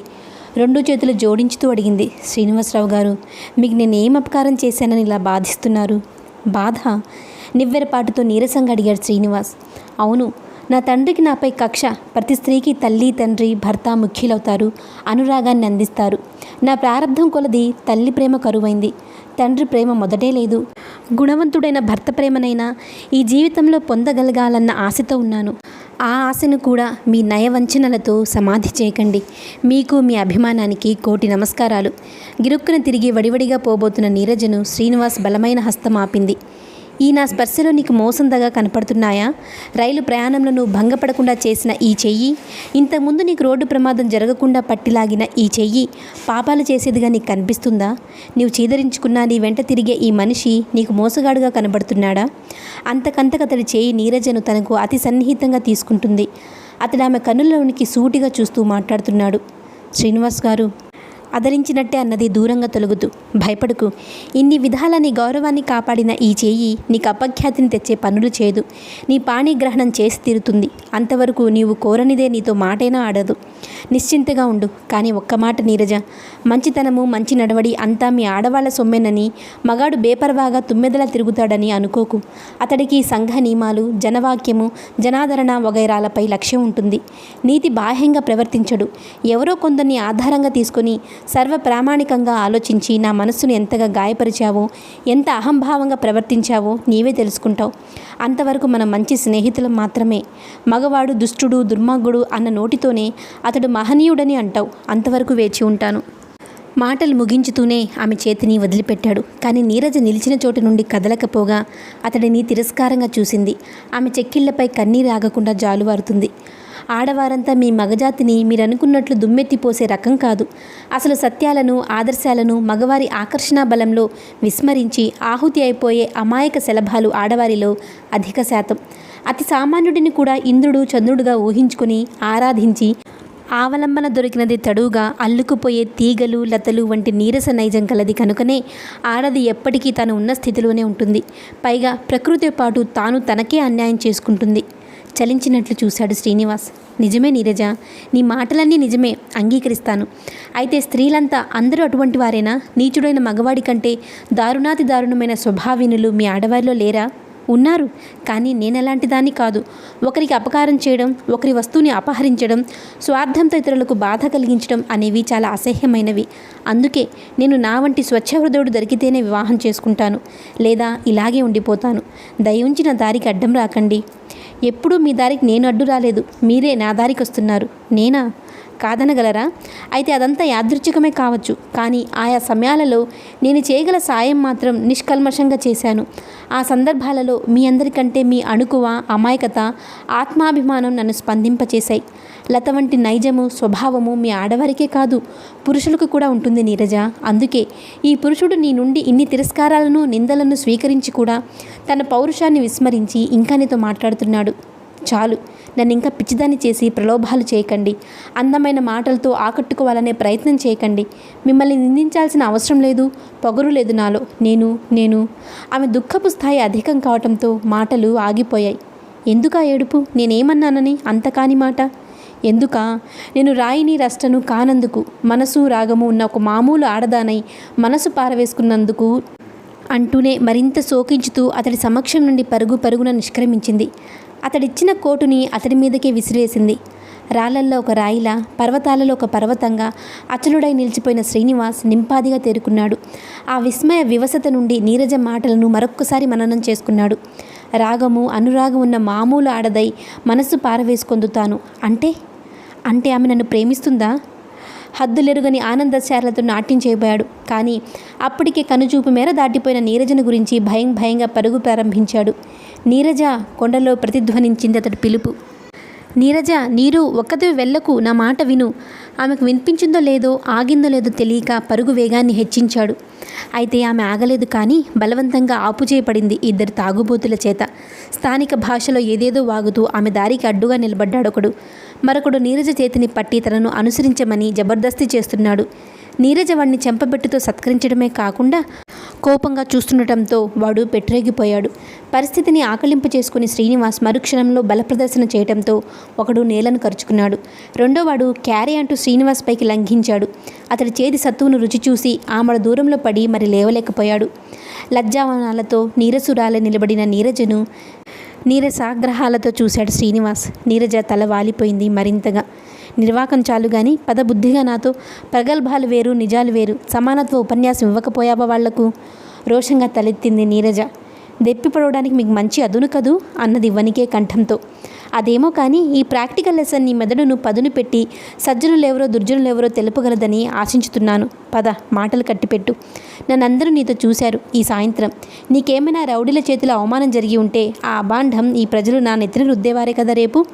2 చేతులు జోడించుతూ అడిగింది. శ్రీనివాసరావు గారు, మీకు నేనేం అపకారం చేశానని ఇలా బాధిస్తున్నారు? బాధ? నివ్వెరపాటుతో నీరసంగా అడిగాడు శ్రీనివాస్. అవును, నా తండ్రికి నాపై కక్ష. ప్రతి స్త్రీకి తల్లి, తండ్రి, భర్త ముఖ్యులవుతారు, అనురాగాన్ని అందిస్తారు. నా ప్రారంధం కొలది తల్లి ప్రేమ కరువైంది. తండ్రి ప్రేమ మొదటే లేదు. గుణవంతుడైన భర్త ప్రేమనైనా ఈ జీవితంలో పొందగలగాలన్న ఆశతో ఉన్నాను. ఆ ఆశను కూడా మీ నయవంచనలతో సమాధి చేయకండి. మీకు మీ అభిమానానికి కోటి నమస్కారాలు. గిరుక్కున తిరిగి వడివడిగా పోబోతున్న నీరజను శ్రీనివాస్ బలమైన హస్తం ఆపింది. ఈ నా స్పర్శలో నీకు మోసందగా కనపడుతున్నాయా? రైలు ప్రయాణంలో నువ్వు భంగపడకుండా చేసిన ఈ చెయ్యి, ఇంతకుముందు నీకు రోడ్డు ప్రమాదం జరగకుండా పట్టిలాగిన ఈ చెయ్యి పాపాలు చేసేదిగా నీకు కనిపిస్తుందా? నీవు చీదరించుకున్నా నీ వెంట తిరిగే ఈ మనిషి నీకు మోసగాడుగా కనబడుతున్నాడా? అంతకంతకతడి చేయి నీరజను తనకు అతి సన్నిహితంగా తీసుకుంటుంది. అతడు ఆమె కన్నులలోనికి సూటిగా చూస్తూ మాట్లాడుతున్నాడు. శ్రీనివాస్ గారు, అదరించినట్టే అన్నది దూరంగా తొలగుతూ, భయపడకు. ఇన్ని విధాల నీ గౌరవాన్ని కాపాడిన ఈ చేయి నీకు అపఖ్యాతిని తెచ్చే పనులు చేయదు. నీ పాణిగ్రహణం చేసి తీరుతుంది. అంతవరకు నీవు కోరనిదే నీతో మాటైనా ఆడదు. నిశ్చింతగా ఉండు. కానీ ఒక్క మాట నీరజ, మంచితనము మంచి నడవడి అంతా మీ ఆడవాళ్ల సొమ్మెనని, మగాడు బేపర్వాగా తుమ్మెదలా తిరుగుతాడని అనుకోకు. అతడికి సంఘ నియమాలు, జనవాక్యము, జనాదరణ వగైరాలపై లక్ష్యం ఉంటుంది. నీతి బాహ్యంగా ప్రవర్తించడు. ఎవరో కొందరిని ఆధారంగా తీసుకొని సర్వప్రామాణికంగా ఆలోచించి నా మనస్సును ఎంతగా గాయపరిచావో, ఎంత అహంభావంగా ప్రవర్తించావో నీవే తెలుసుకుంటావు. అంతవరకు మనం మంచి స్నేహితులం మాత్రమే. మగవాడు దుష్టుడు, దుర్మార్గుడు అన్న నోటితోనే అతడు మహనీయుడని అంటావు. అంతవరకు వేచి ఉంటాను. మాటలు ముగించుతూనే ఆమె చేతిని వదిలిపెట్టాడు. కానీ నీరజ నిలిచిన చోటు నుండి కదలకపోగా అతడిని తిరస్కారంగా చూసింది. ఆమె చెక్కిళ్లపై కన్నీరు ఆగకుండా జాలువారుతుంది. ఆడవారంతా మీ మగజాతిని మీరనుకున్నట్లు దుమ్మెత్తిపోసే రకం కాదు. అసలు సత్యాలను, ఆదర్శాలను మగవారి ఆకర్షణా బలంలో విస్మరించి ఆహుతి అయిపోయే అమాయక శలభాలు ఆడవారిలో అధిక శాతం. అతి సామాన్యుడిని కూడా ఇంద్రుడు, చంద్రుడుగా ఊహించుకుని ఆరాధించి ఆవలంబన దొరికినది తడువుగా అల్లుకుపోయే తీగలు, లతలు వంటి నీరస నైజం కలది కనుకనే ఆడది ఎప్పటికీ తను ఉన్న స్థితిలోనే ఉంటుంది. పైగా ప్రకృతితో పాటు తాను తనకే అన్యాయం చేసుకుంటుంది. చలించినట్లు చూశాడు శ్రీనివాస్. నిజమే నీరజ, నీ మాటలన్నీ నిజమే, అంగీకరిస్తాను. అయితే స్త్రీలంతా అందరూ అటువంటి వారేనా? నీచుడైన మగవాడి కంటే దారుణాతి దారుణమైన స్వభావినులు మీ ఆడవారిలో లేరా? ఉన్నారు. కానీ నేనెలాంటి దాన్ని కాదు. ఒకరికి అపకారం చేయడం, ఒకరి వస్తువుని అపహరించడం, స్వార్థంతో ఇతరులకు బాధ కలిగించడం అనేవి చాలా అసహ్యమైనవి. అందుకే నేను నా వంటి స్వచ్ఛహృదయుడు దొరికితేనే వివాహం చేసుకుంటాను, లేదా ఇలాగే ఉండిపోతాను. దయవుంచి నా దారికి అడ్డం రాకండి. ఎప్పుడూ మీ దారికి నేను అడ్డు రాలేదు. మీరే నా దారికి వస్తున్నారు. నేనా? కాదనగలరా? అయితే అదంతా యాదృచ్ఛికమే కావచ్చు. కానీ ఆయా సమయాలలో నేను చేయగల సాయం మాత్రం నిష్కల్మషంగా చేశాను. ఆ సందర్భాలలో మీ అందరికంటే మీ అణుకువ, అమాయకత, ఆత్మాభిమానం నన్ను స్పందింపచేశాయి. లత వంటి నైజము, స్వభావము మీ ఆడవారికే కాదు, పురుషులకు కూడా ఉంటుంది నీరజ. అందుకే ఈ పురుషుడు నీ నుండి ఇన్ని తిరస్కారాలను, నిందలను స్వీకరించి కూడా తన పౌరుషాన్ని విస్మరించి ఇంకా నీతో మాట్లాడుతున్నాడు. చాలు, నన్ను ఇంకా పిచ్చిదాన్ని చేసి ప్రలోభాలు చేయకండి. అందమైన మాటలతో ఆకట్టుకోవాలనే ప్రయత్నం చేయకండి. మిమ్మల్ని నిందించాల్సిన అవసరం లేదు, పొగరు లేదు నాలో. నేను ఆమె దుఃఖపు స్థాయి అధికం కావటంతో మాటలు ఆగిపోయాయి. ఎందుకా ఏడుపు? నేనేమన్నానని అంత కాని మాట? ఎందుకా? నేను రాయిని రష్టను కానందుకు, మనసు రాగము ఉన్న ఒక మామూలు ఆడదానై మనసు పారవేసుకున్నందుకు అంటూనే మరింత శోకించుతూ అతడి సమక్షం నుండి పరుగున నిష్క్రమించింది. అతడిచ్చిన కోటుని అతడి మీదకే విసిరేసింది. రాళ్లల్లో ఒక రాయిలా, పర్వతాలలో ఒక పర్వతంగా అచలుడై నిలిచిపోయిన శ్రీనివాస్ నింపాదిగా తేరుకున్నాడు. ఆ విస్మయ వివసత నుండి నీరజ మాటలను మరొక్కసారి మననం చేసుకున్నాడు. రాగము, అనురాగం ఉన్న మామూలు ఆడదై మనస్సు పారవేసుకొందుతాను అంటే ఆమె నన్ను ప్రేమిస్తుందా? హద్దులెరుగని ఆనందశాలతో నాట్యం చేయబోయాడు. కానీ అప్పటికే కనుచూపు మేర దాటిపోయిన నీరజను గురించి భయంగా పరుగు ప్రారంభించాడు. నీరజ! కొండలో ప్రతిధ్వనించింది అతడి పిలుపు. నీరజ! నీరు ఒక్కదివి వెళ్ళకు, నా మాట విను. ఆమెకు వినిపించిందో లేదో, ఆగిందో లేదో తెలియక పరుగు వేగాన్ని హెచ్చించాడు. అయితే ఆమె ఆగలేదు. కానీ బలవంతంగా ఆపుచేయబడింది ఇద్దరు తాగుబోతుల చేత. స్థానిక భాషలో ఏదేదో వాగుతూ ఆమె దారికి అడ్డుగా నిలబడ్డాడొకడు. మరొకడు నీరజ చేతిని పట్టి తనను అనుసరించమని జబర్దస్తి చేస్తున్నాడు. నీరజ వాడిని చెంపబెట్టుతో సత్కరించడమే కాకుండా కోపంగా చూస్తుండటంతో వాడు పెట్టరేగిపోయాడు. పరిస్థితిని ఆకలింపు చేసుకుని శ్రీనివాస్ మరుక్షణంలో బలప్రదర్శన చేయడంతో ఒకడు నేలను కరుచుకున్నాడు. రెండోవాడు క్యారీ అంటూ శ్రీనివాస్ పైకి లంఘించాడు. అతడి చేతి సత్తువును రుచి చూసి ఆమడ దూరంలో పడి మరి లేవలేకపోయాడు. లజ్జావనాలతో నీరసురాలే నిలబడిన నీరజను నీరసాగ్రహాలతో చూశాడు శ్రీనివాస్. నీరజ తల వాలిపోయింది మరింతగా. నిర్వాకం చాలు గాని పదబుద్ధిగా నాతో ప్రగల్భాలు వేరు, నిజాలు వేరు. సమానత్వ ఉపన్యాసం ఇవ్వకపోయావా వాళ్లకు? రోషంగా తలెత్తింది నీరజ. దెప్పి పడవడానికి మీకు మంచి అదును కదూ అన్నది వణికే కంఠంతో. అదేమో కానీ ఈ ప్రాక్టికల్ లెసన్ నీ మెదడును పదును పెట్టి సజ్జనులెవరో దుర్జనులెవరో తెలుపగలదని ఆశించుతున్నాను. పద, మాటలు కట్టిపెట్టు. నన్నందరూ నీతో చూశారు ఈ సాయంత్రం. నీకేమైనా రౌడీల చేతిలో అవమానం జరిగి ఉంటే ఆ అభాండం ఈ ప్రజలు నా నెత్తిన రుద్దేవారే కదా రేపు.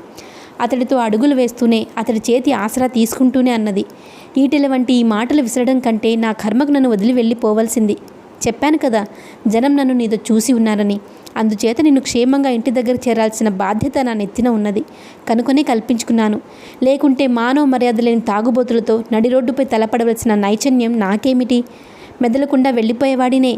అతడితో అడుగులు వేస్తూనే, అతడి చేతి ఆసరా తీసుకుంటూనే అన్నది. ఈటెల వంటి ఈ మాటలు విసరడం కంటే నా కర్మకు నన్ను వదిలి వెళ్ళిపోవలసింది. చెప్పాను కదా, జనం నన్ను నీతో చూసి ఉన్నారని. అందుచేత నిన్ను క్షేమంగా ఇంటి దగ్గర చేరాల్సిన బాధ్యత నా నెత్తిన ఉన్నది కనుకొనే కల్పించుకున్నాను. లేకుంటే మానవ మర్యాద లేని తాగుబోతులతో నడి రోడ్డుపై తలపడవలసిన నైచన్యం నాకేమిటి? మెదలకుండా వెళ్ళిపోయేవాడినే.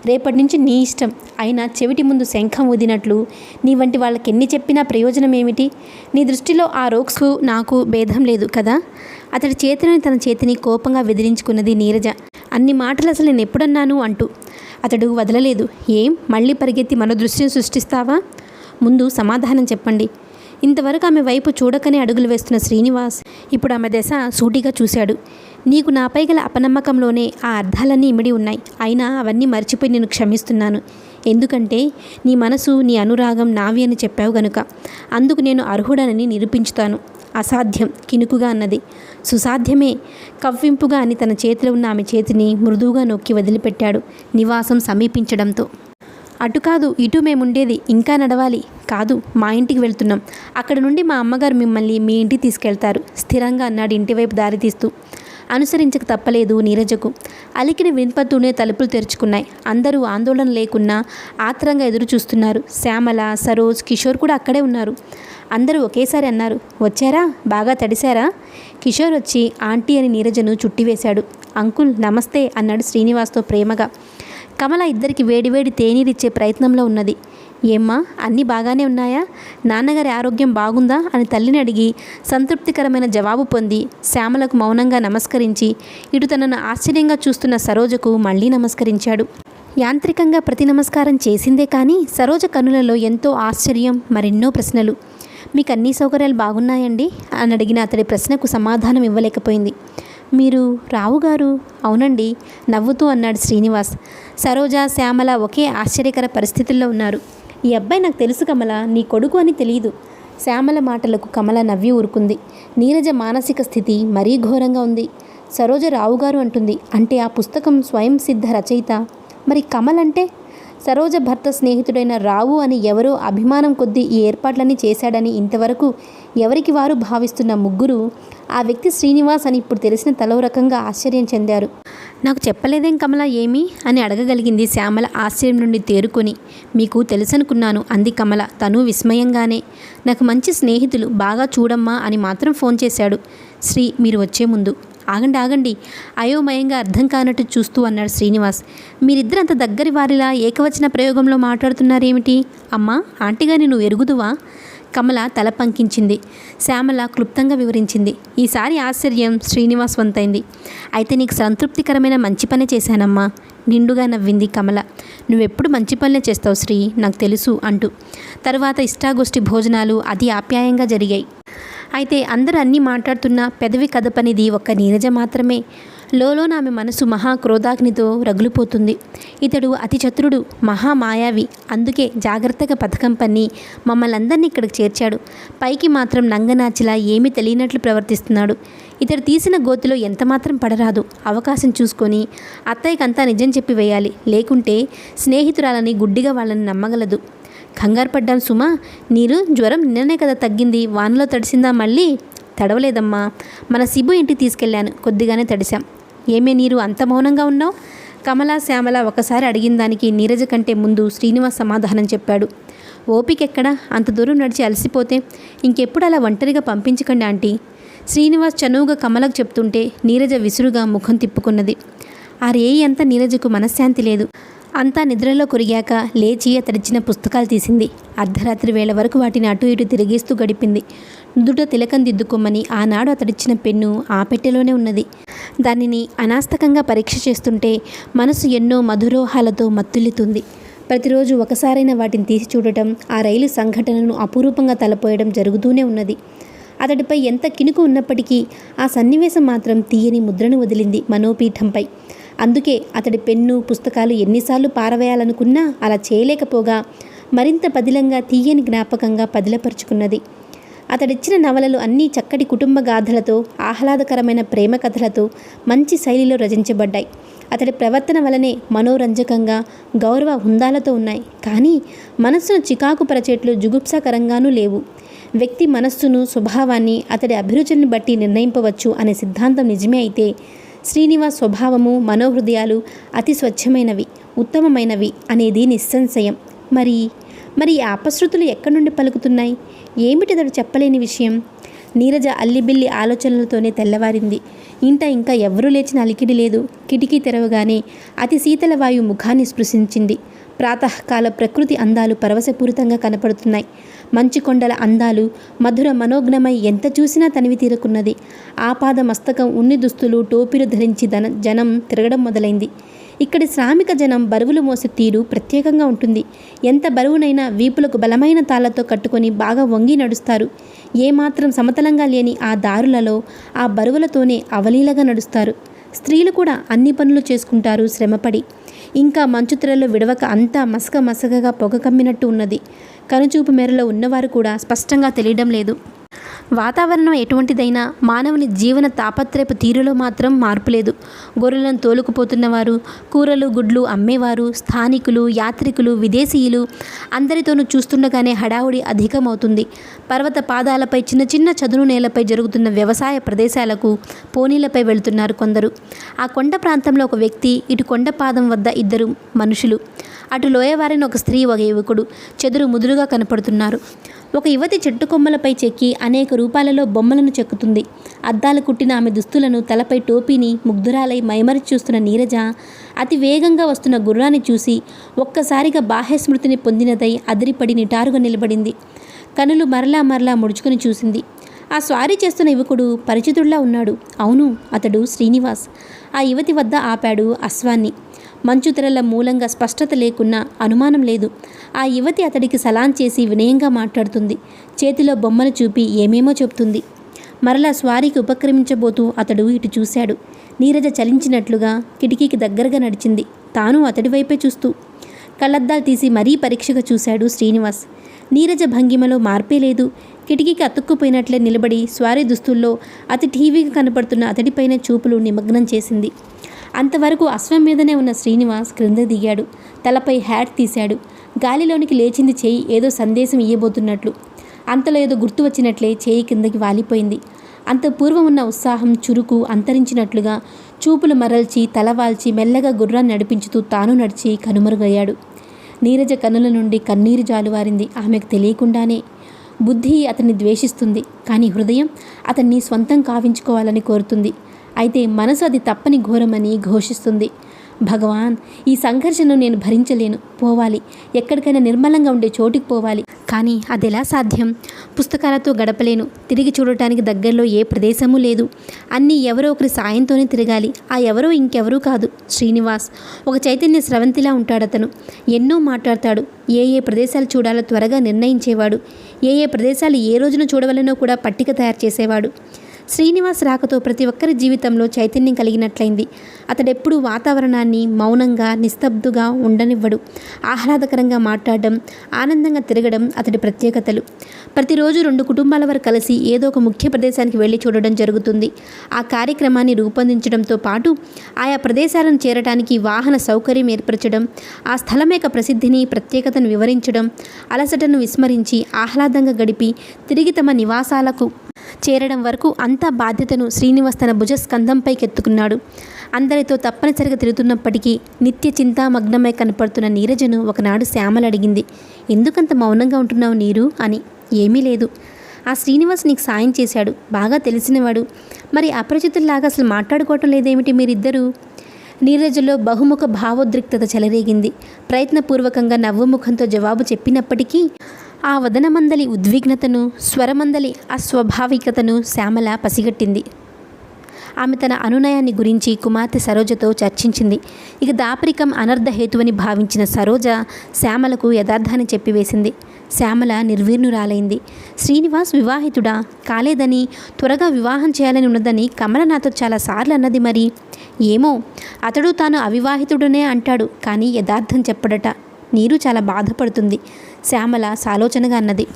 రేపటి నుంచి నీ ఇష్టం. అయినా చెవిటి ముందు శంఖం ఊదినట్లు నీ వంటి వాళ్ళకి ఎన్ని చెప్పినా ప్రయోజనం ఏమిటి? నీ దృష్టిలో ఆ రోక్స్కు నాకు భేదం లేదు కదా? అతడి చేతిలోని తన చేతిని కోపంగా వెదిరించుకున్నది నీరజ. అన్ని మాటలు అసలు నేను ఎప్పుడన్నాను అంటూ. అతడు వదలలేదు. ఏం, మళ్ళీ పరిగెత్తి మన దృశ్యం సృష్టిస్తావా? ముందు సమాధానం చెప్పండి. ఇంతవరకు ఆమె వైపు చూడకనే అడుగులు వేస్తున్న శ్రీనివాస్ ఇప్పుడు ఆమె దశ సూటిగా చూశాడు. నీకు నాపై గల అపనమ్మకంలోనే ఆ అర్థాలన్నీ ఇమిడి ఉన్నాయి. అయినా అవన్నీ మర్చిపోయి నేను క్షమిస్తున్నాను. ఎందుకంటే నీ మనసు, నీ అనురాగం నావి అని చెప్పావు గనుక. అందుకు నేను అర్హుడనని నిరూపించుతాను. అసాధ్యం, కినుకుగా అన్నది. సుసాధ్యమే, కవ్వింపుగా అని తన చేతిలో ఉన్న ఆమె చేతిని మృదువుగా నొక్కి వదిలిపెట్టాడు నివాసం సమీపించడంతో. అటు కాదు, ఇటు మేముండేది. ఇంకా నడవాలి. కాదు, మా ఇంటికి వెళ్తున్నాం. అక్కడ నుండి మా అమ్మగారు మిమ్మల్ని మీ ఇంటికి తీసుకెళ్తారు స్థిరంగా అన్నాడు ఇంటివైపు దారి తీస్తూ. అనుసరించక తప్పలేదు నీరజకు. అలికిన వినపడుతూనే తలుపులు తెరుచుకున్నాయి. అందరూ ఆందోళన లేకున్నా ఆత్రంగా ఎదురు చూస్తున్నారు. శ్యామల, సరోజ్, కిషోర్ కూడా అక్కడే ఉన్నారు. అందరూ ఒకేసారి అన్నారు, వచ్చారా? బాగా తడిశారా? కిషోర్ వచ్చి ఆంటీ అని నీరజను చుట్టివేశాడు. అంకుల్ నమస్తే అన్నాడు శ్రీనివాస్తో ప్రేమగా. కమల ఇద్దరికి వేడివేడి తేనీరిచ్చే ప్రయత్నంలో ఉన్నది. ఏమ్మా, అన్నీ బాగానే ఉన్నాయా? నాన్నగారి ఆరోగ్యం బాగుందా అని తల్లిని అడిగి సంతృప్తికరమైన జవాబు పొంది శ్యామలకు మౌనంగా నమస్కరించి ఇటు తనను ఆశ్చర్యంగా చూస్తున్న సరోజకు మళ్ళీ నమస్కరించాడు. యాంత్రికంగా ప్రతి నమస్కారం చేసిందే కానీ సరోజ కన్నులలో ఎంతో ఆశ్చర్యం, మరెన్నో ప్రశ్నలు. మీకు అన్ని సౌకర్యాలు బాగున్నాయండి అని అడిగిన అతడి ప్రశ్నకు సమాధానం ఇవ్వలేకపోయింది. మీరు రావు గారు? అవునండి నవ్వుతూ అన్నాడు శ్రీనివాస్. సరోజ, శ్యామల ఒకే ఆశ్చర్యకర పరిస్థితుల్లో ఉన్నారు. ఈ అబ్బాయి నాకు తెలుసు కమల, నీ కొడుకు అని తెలియదు. శ్యామల మాటలకు కమల నవ్వి ఊరుకుంది. నీరజ మానసిక స్థితి మరీ ఘోరంగా ఉంది. సరోజ రావుగారు అంటుంది. అంటే ఆ పుస్తకం స్వయం సిద్ధ రచయిత. మరి కమల్ అంటే? సరోజ భర్త స్నేహితుడైన రావు అని ఎవరో అభిమానం కొద్దీ ఈ ఏర్పాట్లన్నీ చేశాడని ఇంతవరకు ఎవరికి వారు భావిస్తున్న ముగ్గురు ఆ వ్యక్తి శ్రీనివాస్ అని ఇప్పుడు తెలిసిన తలో రకంగా ఆశ్చర్యం చెందారు. నాకు చెప్పలేదేం కమల ఏమి అని అడగగలిగింది శ్యామల ఆశ్చర్యం నుండి తేరుకొని. మీకు తెలుసనుకున్నాను అంది కమల తను విస్మయంగానే. నాకు మంచి స్నేహితులు, బాగా చూడమ్మా అని మాత్రం ఫోన్ చేశాడు. శ్రీ, మీరు వచ్చే ముందు. ఆగండి ఆగండి అయోమయంగా అర్థం కానట్టు చూస్తూ అన్నాడు శ్రీనివాస్. మీరిద్దరు అంత దగ్గరి వారిలా ఏకవచన ప్రయోగంలో మాట్లాడుతున్నారేమిటి? అమ్మా, ఆంటీగాని నువ్వు ఎరుగుదువా? కమల తల పంకించింది. శ్యామల క్లుప్తంగా వివరించింది. ఈసారి ఆశ్చర్యం శ్రీనివాస్ వంతైంది. అయితే నీకు సంతృప్తికరమైన మంచి పనే చేశానమ్మా. నిండుగా నవ్వింది కమల. నువ్వెప్పుడు మంచి పనులే చేస్తావు శ్రీ, నాకు తెలుసు అంటూ. తరువాత ఇష్టాగోష్ఠి భోజనాలు అతి ఆప్యాయంగా జరిగాయి. అయితే అందరూ అన్నీ మాట్లాడుతున్నా పెదవి కదపనిది ఒక్క నీరజ మాత్రమే. లోలోన ఆమె మనసు మహా క్రోధాగ్నితో రగులిపోతుంది. ఇతడు అతి చతురుడు, మహామాయావి. అందుకే జాగ్రత్తగా పథకం పన్ని మమ్మల్ని అందరినీ ఇక్కడికి చేర్చాడు. పైకి మాత్రం నంగనాచిలా ఏమీ తెలియనట్లు ప్రవర్తిస్తున్నాడు. ఇతడు తీసిన గోతిలో ఎంతమాత్రం పడరాదు. అవకాశం చూసుకొని అత్తయ్యకంతా నిజం చెప్పి వేయాలి. లేకుంటే స్నేహితురాలని గుడ్డిగా వాళ్ళని నమ్మగలదు. కంగారు పడ్డాం సుమా. నీరు జ్వరం నిన్ననే కదా తగ్గింది. వానలో తడిసిందా మళ్ళీ? తడవలేదమ్మా. మన శిబు ఇంటికి తీసుకెళ్ళాను, కొద్దిగానే తడిశాం. ఏమే నీరు అంత మౌనంగా ఉన్నావు? కమల, శ్యామల ఒకసారి అడిగిన దానికి నీరజ కంటే ముందు శ్రీనివాస్ సమాధానం చెప్పాడు. ఓపికెక్కడ? అంత దూరం నడిచి అలసిపోతే ఇంకెప్పుడు అలా ఒంటరిగా పంపించకండి ఆంటీ. శ్రీనివాస్ చనువుగా కమలకు చెప్తుంటే నీరజ విసురుగా ముఖం తిప్పుకున్నది. ఆ రేయి అంతా నీరజకు మనశ్శాంతి లేదు. అంతా నిద్రలో కొరిగాక లేచి అతడిచ్చిన పుస్తకాలు తీసింది. అర్ధరాత్రి వేళ వరకు వాటిని అటు ఇటు తిరిగేస్తూ గడిపింది. నుదుట తిలకం దిద్దుకోమని ఆనాడు అతడిచ్చిన పెన్ను ఆ పెట్టెలోనే ఉన్నది. దానిని అనాస్తకంగా పరీక్ష చేస్తుంటే మనసు ఎన్నో మధురోహాలతో మత్తులితుంది. ప్రతిరోజు ఒకసారైనా వాటిని తీసి చూడటం, ఆ రైలు సంఘటనను అపురూపంగా తలపోయడం జరుగుతూనే ఉన్నది. అతడిపై ఎంత కినుకు ఉన్నప్పటికీ ఆ సన్నివేశం మాత్రం తీయని ముద్రను వదిలింది మనోపీఠంపై. అందుకే అతడి పెన్ను, పుస్తకాలు ఎన్నిసార్లు పారవేయాలనుకున్నా అలా చేయలేకపోగా మరింత పదిలంగా తీయని జ్ఞాపకంగా పదిలపరుచుకున్నది. అతడిచ్చిన నవలలు అన్నీ చక్కటి కుటుంబ గాథలతో, ఆహ్లాదకరమైన ప్రేమ కథలతో మంచి శైలిలో రచించబడ్డాయి. అతడి ప్రవర్తన వలనే మనోరంజకంగా, గౌరవ హుందాలతో ఉన్నాయి. కానీ మనస్సును చికాకు పరచేట్లు జుగుప్సాకరంగానూ లేవు. వ్యక్తి మనస్సును, స్వభావాన్ని అతడి అభిరుచుల్ని బట్టి నిర్ణయింపవచ్చు అనే సిద్ధాంతం నిజమే అయితే, శ్రీనివాస్ స్వభావము, మనోహృదయాలు అతి స్వచ్ఛమైనవి, ఉత్తమమైనవి అనేది నిస్సంశయం. మరి ఈ అపశృతులు ఎక్కడి నుండి పలుకుతున్నాయి? ఏమిటతడు చెప్పలేని విషయం? నీరజ అల్లిబిల్లి ఆలోచనలతోనే తెల్లవారింది. ఇంట ఇంకా ఎవరూ లేచిన అలికిడి లేదు. కిటికీ తెరవగానే అతి శీతల వాయువు ముఖాన్ని స్పృశించింది. ప్రాతకాల ప్రకృతి అందాలు పరవశపూరితంగా కనపడుతున్నాయి. మంచు కొండల అందాలు మధుర మనోజ్ఞమై ఎంత చూసినా తనివి తీరుకున్నది. ఆపాద మస్తకం ఉన్ని దుస్తులు, టోపీలు ధరించి జనం తిరగడం మొదలైంది. ఇక్కడి శ్రామిక జనం బరువులు మోసే తీరు ప్రత్యేకంగా ఉంటుంది. ఎంత బరువునైనా వీపులకు బలమైన తాళ్లతో కట్టుకొని బాగా వంగి నడుస్తారు. ఏమాత్రం సమతలంగా లేని ఆ దారులలో ఆ బరువులతోనే అవలీలగా నడుస్తారు. స్త్రీలు కూడా అన్ని పనులు చేసుకుంటారు శ్రమపడి. ఇంకా మంచుతెరలో విడవక అంతా మసకగా పొగ కమ్మినట్టు ఉన్నది. కనుచూపు మేరలో ఉన్నవారు కూడా స్పష్టంగా తెలియడం లేదు. వాతావరణం ఎటువంటిదైనా మానవుని జీవన తాపత్రయపు తీరులో మాత్రం మార్పు లేదు. గొర్రెలను తోలుకుపోతున్నవారు, కూరలు గుడ్లు అమ్మేవారు, స్థానికులు, యాత్రికులు, విదేశీయులు అందరితోనూ చూస్తుండగానే హడావుడి అధికమవుతుంది. పర్వత పాదాలపై చిన్న చదును నేలపై జరుగుతున్న వ్యవసాయ ప్రదేశాలకు పోనీలపై వెళుతున్నారు కొందరు. ఆ కొండ ప్రాంతంలో ఒక వ్యక్తి, ఇటు కొండ పాదం వద్ద ఇద్దరు మనుషులు, అటు లోయవారిన ఒక స్త్రీ, ఒక యువకుడు చెదురు ముదురుగా కనపడుతున్నారు. ఒక యువతి చెట్టు కొమ్మలపై చెక్కి అనేక రూపాలలో బొమ్మలను చెక్కుతుంది. అద్దాలు కుట్టిన ఆమె దుస్తులను, తలపై టోపీని ముగ్ధురాలై మైమరిచి చూస్తున్న నీరజ అతి వేగంగా వస్తున్న గుర్రాన్ని చూసి ఒక్కసారిగా బాహ్యస్మృతిని పొందినదై అదిరిపడి నిటారుగా నిలబడింది. కనులు మరలా ముడుచుకొని చూసింది. ఆ స్వారీ చేస్తున్న యువకుడు పరిచితుడిలా ఉన్నాడు. అవును, అతడు శ్రీనివాస్. ఆ యువతి వద్ద ఆపాడు అశ్వాన్ని. మంచుతెరల మూలంగా స్పష్టత లేకున్నా అనుమానం లేదు. ఆ యువతి అతడికి సలాం చేసి వినయంగా మాట్లాడుతుంది. చేతిలో బొమ్మను చూపి ఏమేమో చెబుతుంది. మరలా స్వారీకి ఉపక్రమించబోతూ అతడు ఇటు చూశాడు. నీరజ చలించినట్లుగా కిటికీకి దగ్గరగా నడిచింది, తాను అతడి వైపే చూస్తూ. కళ్ళద్దాలు తీసి మరీ పరీక్షగా చూశాడు శ్రీనివాస్. నీరజ భంగిమలో మార్పే లేదు. కిటికీకి అతుక్కుపోయినట్లే నిలబడి స్వారీ దుస్తుల్లో అతి టీవీగా కనపడుతున్న అతడిపైన చూపులు నిమగ్నం చేసింది. అంతవరకు అశ్వం మీదనే ఉన్న శ్రీనివాస్ క్రింద దిగాడు. తలపై హ్యాట్ తీశాడు. గాలిలోనికి లేచింది చేయి ఏదో సందేశం ఇయ్యబోతున్నట్లు. అంతలో ఏదో గుర్తు వచ్చినట్లే చేయి కిందకి వాలిపోయింది. అంత పూర్వం ఉన్న ఉత్సాహం, చురుకు అంతరించినట్లుగా చూపులు మరల్చి తలవాల్చి మెల్లగా గుర్రాన్ని నడిపించుతూ తాను నడిచి కనుమరుగయ్యాడు. నీరజ కన్నుల నుండి కన్నీరు జాలువారింది. ఆమెకు తెలియకుండానే. బుద్ధి అతన్ని ద్వేషిస్తుంది, కానీ హృదయం అతన్ని స్వంతం కావించుకోవాలని కోరుతుంది. అయితే మనసు అది తప్పని ఘోరమని ఘోషిస్తుంది. భగవాన్, ఈ సంఘర్షణను నేను భరించలేను. పోవాలి, ఎక్కడికైనా నిర్మలంగా ఉండే చోటికి పోవాలి. కానీ అదెలా సాధ్యం? పుస్తకాలతో గడపలేను. తిరిగి చూడటానికి దగ్గరలో ఏ ప్రదేశమూ లేదు. అన్నీ ఎవరో ఒకరి సాయంతోనే తిరగాలి. ఆ ఎవరో ఇంకెవరూ కాదు, శ్రీనివాస్. ఒక చైతన్య స్రవంతిలా ఉంటాడతను. ఎన్నో మాట్లాడతాడు. ఏ ప్రదేశాలు చూడాలో త్వరగా నిర్ణయించేవాడు. ఏ ప్రదేశాలు ఏ రోజున చూడవలనో కూడా పట్టిక తయారు చేసేవాడు. శ్రీనివాస్ రాకతో ప్రతి ఒక్కరి జీవితంలో చైతన్యం కలిగినట్లయింది. అతడెప్పుడు వాతావరణాన్ని మౌనంగా, నిస్తబ్దుగా ఉండనివ్వడు. ఆహ్లాదకరంగా మాట్లాడడం, ఆనందంగా తిరగడం అతడి ప్రత్యేకతలు. ప్రతిరోజు 2 కుటుంబాల వారు కలిసి ఏదో ఒక ముఖ్య ప్రదేశానికి వెళ్ళి చూడడం జరుగుతుంది. ఆ కార్యక్రమాన్ని రూపొందించడంతో పాటు ఆయా ప్రదేశాలను చేరడానికి వాహన సౌకర్యం ఏర్పరచడం, ఆ స్థలం యొక్క ప్రసిద్ధిని, ప్రత్యేకతను వివరించడం, అలసటను విస్మరించి ఆహ్లాదంగా గడిపి తిరిగి తమ నివాసాలకు చేరడం వరకు అంతా బాధ్యతను శ్రీనివాస్ తన భుజస్కంధంపైకెత్తుకున్నాడు. అందరితో తప్పనిసరిగా తిరుగుతున్నప్పటికీ నిత్య చింతామగ్నమై కనపడుతున్న నీరజను ఒకనాడు శ్యామల అడిగింది, ఎందుకంత మౌనంగా ఉంటున్నావు నీరు అని. ఏమీ లేదు. ఆ శ్రీనివాస్ నీకు సాయం చేశాడు, బాగా తెలిసినవాడు. మరి అపరిచితుల్లాగా అసలు మాట్లాడుకోవటం లేదేమిటి మీరిద్దరూ? నీరజలో బహుముఖ భావోద్రిక్తత చెలరేగింది. ప్రయత్నపూర్వకంగా నవ్వుముఖంతో జవాబు చెప్పినప్పటికీ ఆ వదనమందలి ఉద్విగ్నతను, స్వరమందలి అస్వాభావికతను శ్యామల పసిగట్టింది. ఆమె తన అనునయాన్ని గురించి కుమార్తె సరోజతో చర్చించింది. ఇక దాపరికం అనర్ధహేతువని భావించిన సరోజ శ్యామలకు యథార్థాన్ని చెప్పివేసింది. శ్యామల నిర్వీర్ణురాలైంది. శ్రీనివాస్ వివాహితుడా? కాలేదని, త్వరగా వివాహం చేయాలని ఉన్నదని కమల నాతో చాలాసార్లు అన్నది. మరి ఏమో, అతడు తాను అవివాహితుడనే అంటాడు, కానీ యథార్థం చెప్పడట. నీరు చాలా బాధపడుతుంది, శ్యామల సాలోచనగా అన్నది.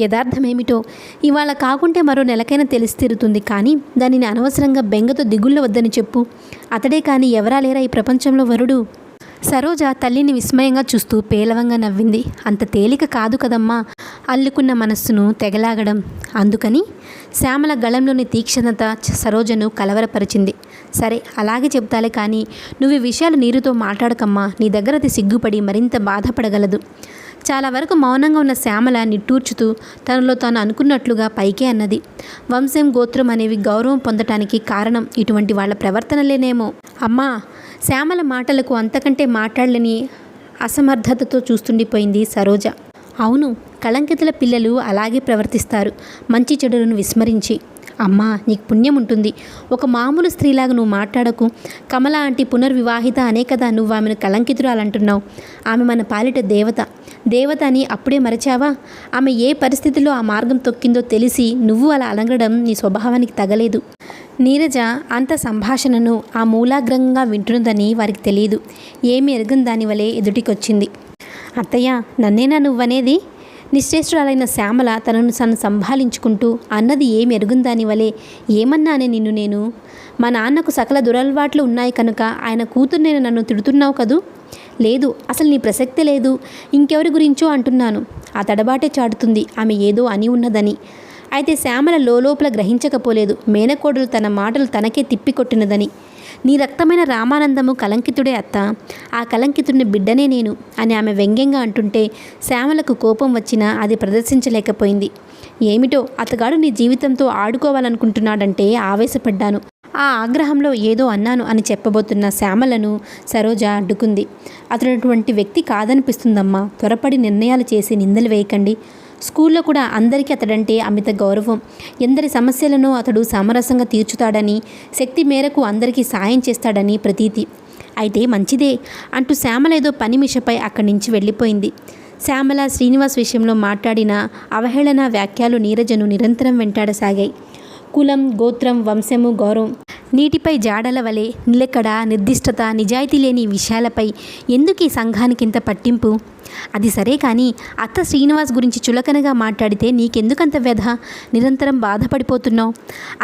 యథార్థమేమిటో ఇవాళ కాకుంటే మరో నెలకైనా తెలిసి తీరుతుంది, కానీ దానిని అనవసరంగా బెంగతో దిగుళ్ళ వద్దని చెప్పు. అతడే కానీ ఎవరా లేరా ఈ ప్రపంచంలో వరుడు? సరోజ తల్లిని విస్మయంగా చూస్తూ పేలవంగా నవ్వింది. అంత తేలిక కాదు కదమ్మా అల్లుకున్న మనస్సును తెగలాగడం. అందుకని శ్యామల గళంలోని తీక్షణత సరోజను కలవరపరిచింది. సరే అలాగే చెప్తాలే, కానీ నువ్వు ఈ విషయాలు నీరుతో మాట్లాడకమ్మా. నీ దగ్గర అది సిగ్గుపడి మరింత బాధపడగలదు. చాలా వరకు మౌనంగా ఉన్న శ్యామల నిట్టూర్చుతూ తనలో తాను అనుకున్నట్లుగా పైకే అన్నది. వంశం గోత్రం అనేవి గౌరవం పొందటానికి కారణం ఇటువంటి వాళ్ళ ప్రవర్తనలేనేమో. అమ్మా, శ్యామల మాటలకు అంతకంటే మాట్లాడలేని అసమర్థతతో చూస్తుండిపోయింది సరోజ. అవును, కళంకితుల పిల్లలు అలాగే ప్రవర్తిస్తారు, మంచి చెడులను విస్మరించి. అమ్మా, నీకు పుణ్యం ఉంటుంది. ఒక మామూలు స్త్రీలాగా నువ్వు మాట్లాడకు. కమల ఆంటీ పునర్వివాహిత అనే కదా నువ్వు ఆమెను కళంకితురాలంటున్నావు. ఆమె మన పాలిట దేవత అని అప్పుడే మరచావా? ఆమె ఏ పరిస్థితిలో ఆ మార్గం తొక్కిందో తెలిసి నువ్వు అలా అలగడం నీ స్వభావానికి తగలేదు. నీరజ అంత సంభాషణను ఆ మూలాగ్రంగా వింటున్నదని వారికి తెలియదు. ఏమి ఎరగని దాని వలె ఎదుటికొచ్చింది. అత్తయ్య, నన్నేనా నువ్వనేది? నిశ్చేష్టురాలైన శ్యామల తనను సంభాళించుకుంటూ అన్నది ఏమి ఎరుగుందాని వలె. ఏమన్నానే నిన్ను నేను? మా నాన్నకు సకల దురలవాట్లు ఉన్నాయి కనుక ఆయన కూతురు నేను నన్ను తిడుతున్నావు కదూ? లేదు, అసలు నీ ప్రసక్తే లేదు. ఇంకెవరి గురించో అంటున్నాను. ఆ తడబాటే చాటుతుంది ఆమె ఏదో అని ఉన్నదని. అయితే శ్యామల లోపల గ్రహించకపోలేదు మేనకోడలు తన మాటలు తనకే తిప్పికొట్టినదని. నీ రక్తమైన రామానందము కలంకితుడే అత్త, ఆ కలంకితుడిని బిడ్డనే నేను అని ఆమె వ్యంగ్యంగా అంటుంటే శ్యామలకు కోపం వచ్చినా అది ప్రదర్శించలేకపోయింది. ఏమిటో అతగాడు నీ జీవితంతో ఆడుకోవాలనుకుంటున్నాడంటే ఆవేశపడ్డాను. ఆ ఆగ్రహంలో ఏదో అన్నాను అని చెప్పబోతున్న శ్యామలను సరోజ అడ్డుకుంది. అతడు అటువంటి వ్యక్తి కాదనిపిస్తుందమ్మా. త్వరపడి నిర్ణయాలు చేసి నిందలు వేయకండి. స్కూల్లో కూడా అందరికీ అతడంటే అమిత గౌరవం. ఎందరి సమస్యలను అతడు సమరసంగా తీర్చుతాడని, శక్తి మేరకు అందరికీ సాయం చేస్తాడని ప్రతీతి. అయితే మంచిదే అంటూ శ్యామల ఏదో పని మిషపై అక్కడి నుంచి వెళ్ళిపోయింది. శ్యామల శ్రీనివాస్ విషయంలో మాట్లాడిన అవహేళన వాక్యాలు నీరజను నిరంతరం వెంటాడసాగాయి. కులం, గోత్రం, వంశము, గౌరవం, నీటిపై జాడల వలె నిలకడ, నిర్దిష్టత, నిజాయితీ లేని విషయాలపై ఎందుకు ఈ సంఘానికింత పట్టింపు? అది సరే కానీ అత్త శ్రీనివాస్ గురించి చులకనగా మాట్లాడితే నీకెందుకంత వ్యధ? నిరంతరం బాధపడిపోతున్నావు.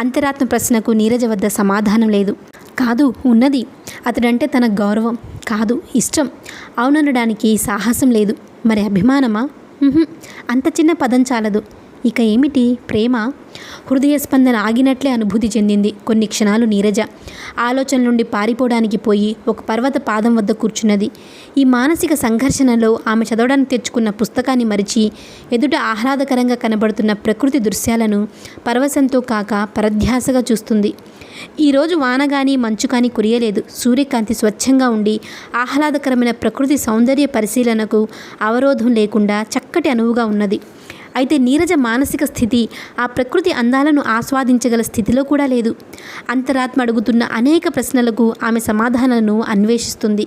అంతరాత్మ ప్రశ్నకు నీరజ వద్ద సమాధానం లేదు. కాదు, ఉన్నది. అతడంటే తన గౌరవం కాదు, ఇష్టం. అవుననడానికి సాహసం లేదు. మరి అభిమానమా? అంత చిన్న పదం చాలదు. ఇక ఏమిటి? ప్రేమ? హృదయ స్పందన ఆగినట్లే అనుభూతి చెందింది కొన్ని క్షణాలు నీరజ. ఆలోచన నుండి పారిపోవడానికి పోయి ఒక పర్వత పాదం వద్ద కూర్చున్నది. ఈ మానసిక సంఘర్షణలో ఆమె చదవడానికి తెచ్చుకున్న పుస్తకాన్ని మరిచి ఎదుట ఆహ్లాదకరంగా కనబడుతున్న ప్రకృతి దృశ్యాలను పరవశంతో కాక పరధ్యాసగా చూస్తుంది. ఈరోజు వాన కానీ మంచు కానీ కురియలేదు. సూర్యకాంతి స్వచ్ఛంగా ఉండి ఆహ్లాదకరమైన ప్రకృతి సౌందర్య పరిశీలనకు అవరోధం లేకుండా చక్కటి అనువుగా ఉన్నది. అయితే నీరజ మానసిక స్థితి ఆ ప్రకృతి అందాలను ఆస్వాదించగల స్థితిలో కూడా లేదు. అంతరాత్మ అడుగుతున్న అనేక ప్రశ్నలకు ఆమె సమాధానాలను అన్వేషిస్తుంది.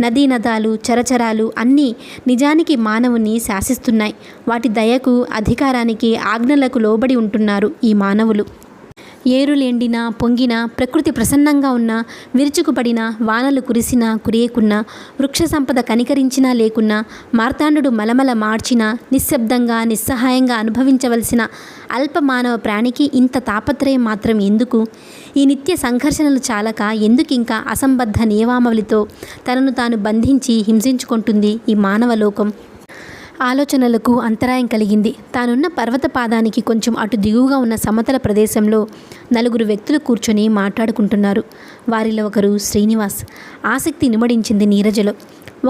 నదీ నదాలు, చరచరాలు అన్నీ నిజానికి మానవుని శాసిస్తున్నాయి. వాటి దయకు, అధికారానికి, ఆజ్ఞలకు లోబడి ఉంటున్నారు ఈ మానవులు. ఏరులెండినా, పొంగినా, ప్రకృతి ప్రసన్నంగా ఉన్నా, విరుచుకుపడినా, వానలు కురిసినా కురియకున్నా, వృక్ష సంపద కనికరించినా లేకున్నా, మార్తాండుడు మలమల మార్చినా, నిశ్శబ్దంగా నిస్సహాయంగా అనుభవించవలసిన అల్ప మానవ ప్రాణికి ఇంత తాపత్రయం మాత్రం ఎందుకు? ఈ నిత్య సంఘర్షణలు చాలక ఎందుకింకా అసంబద్ధ నియమావళితో తనను తాను బంధించి హింసించుకుంటుంది ఈ మానవలోకం? ఆలోచనలకు అంతరాయం కలిగింది. తానున్న పర్వత పాదానికి కొంచెం అటు దిగువగా ఉన్న సమతల ప్రదేశంలో నలుగురు వ్యక్తులు కూర్చొని మాట్లాడుకుంటున్నారు. వారిలో ఒకరు శ్రీనివాస్. ఆసక్తి నిమడించింది నీరజలో.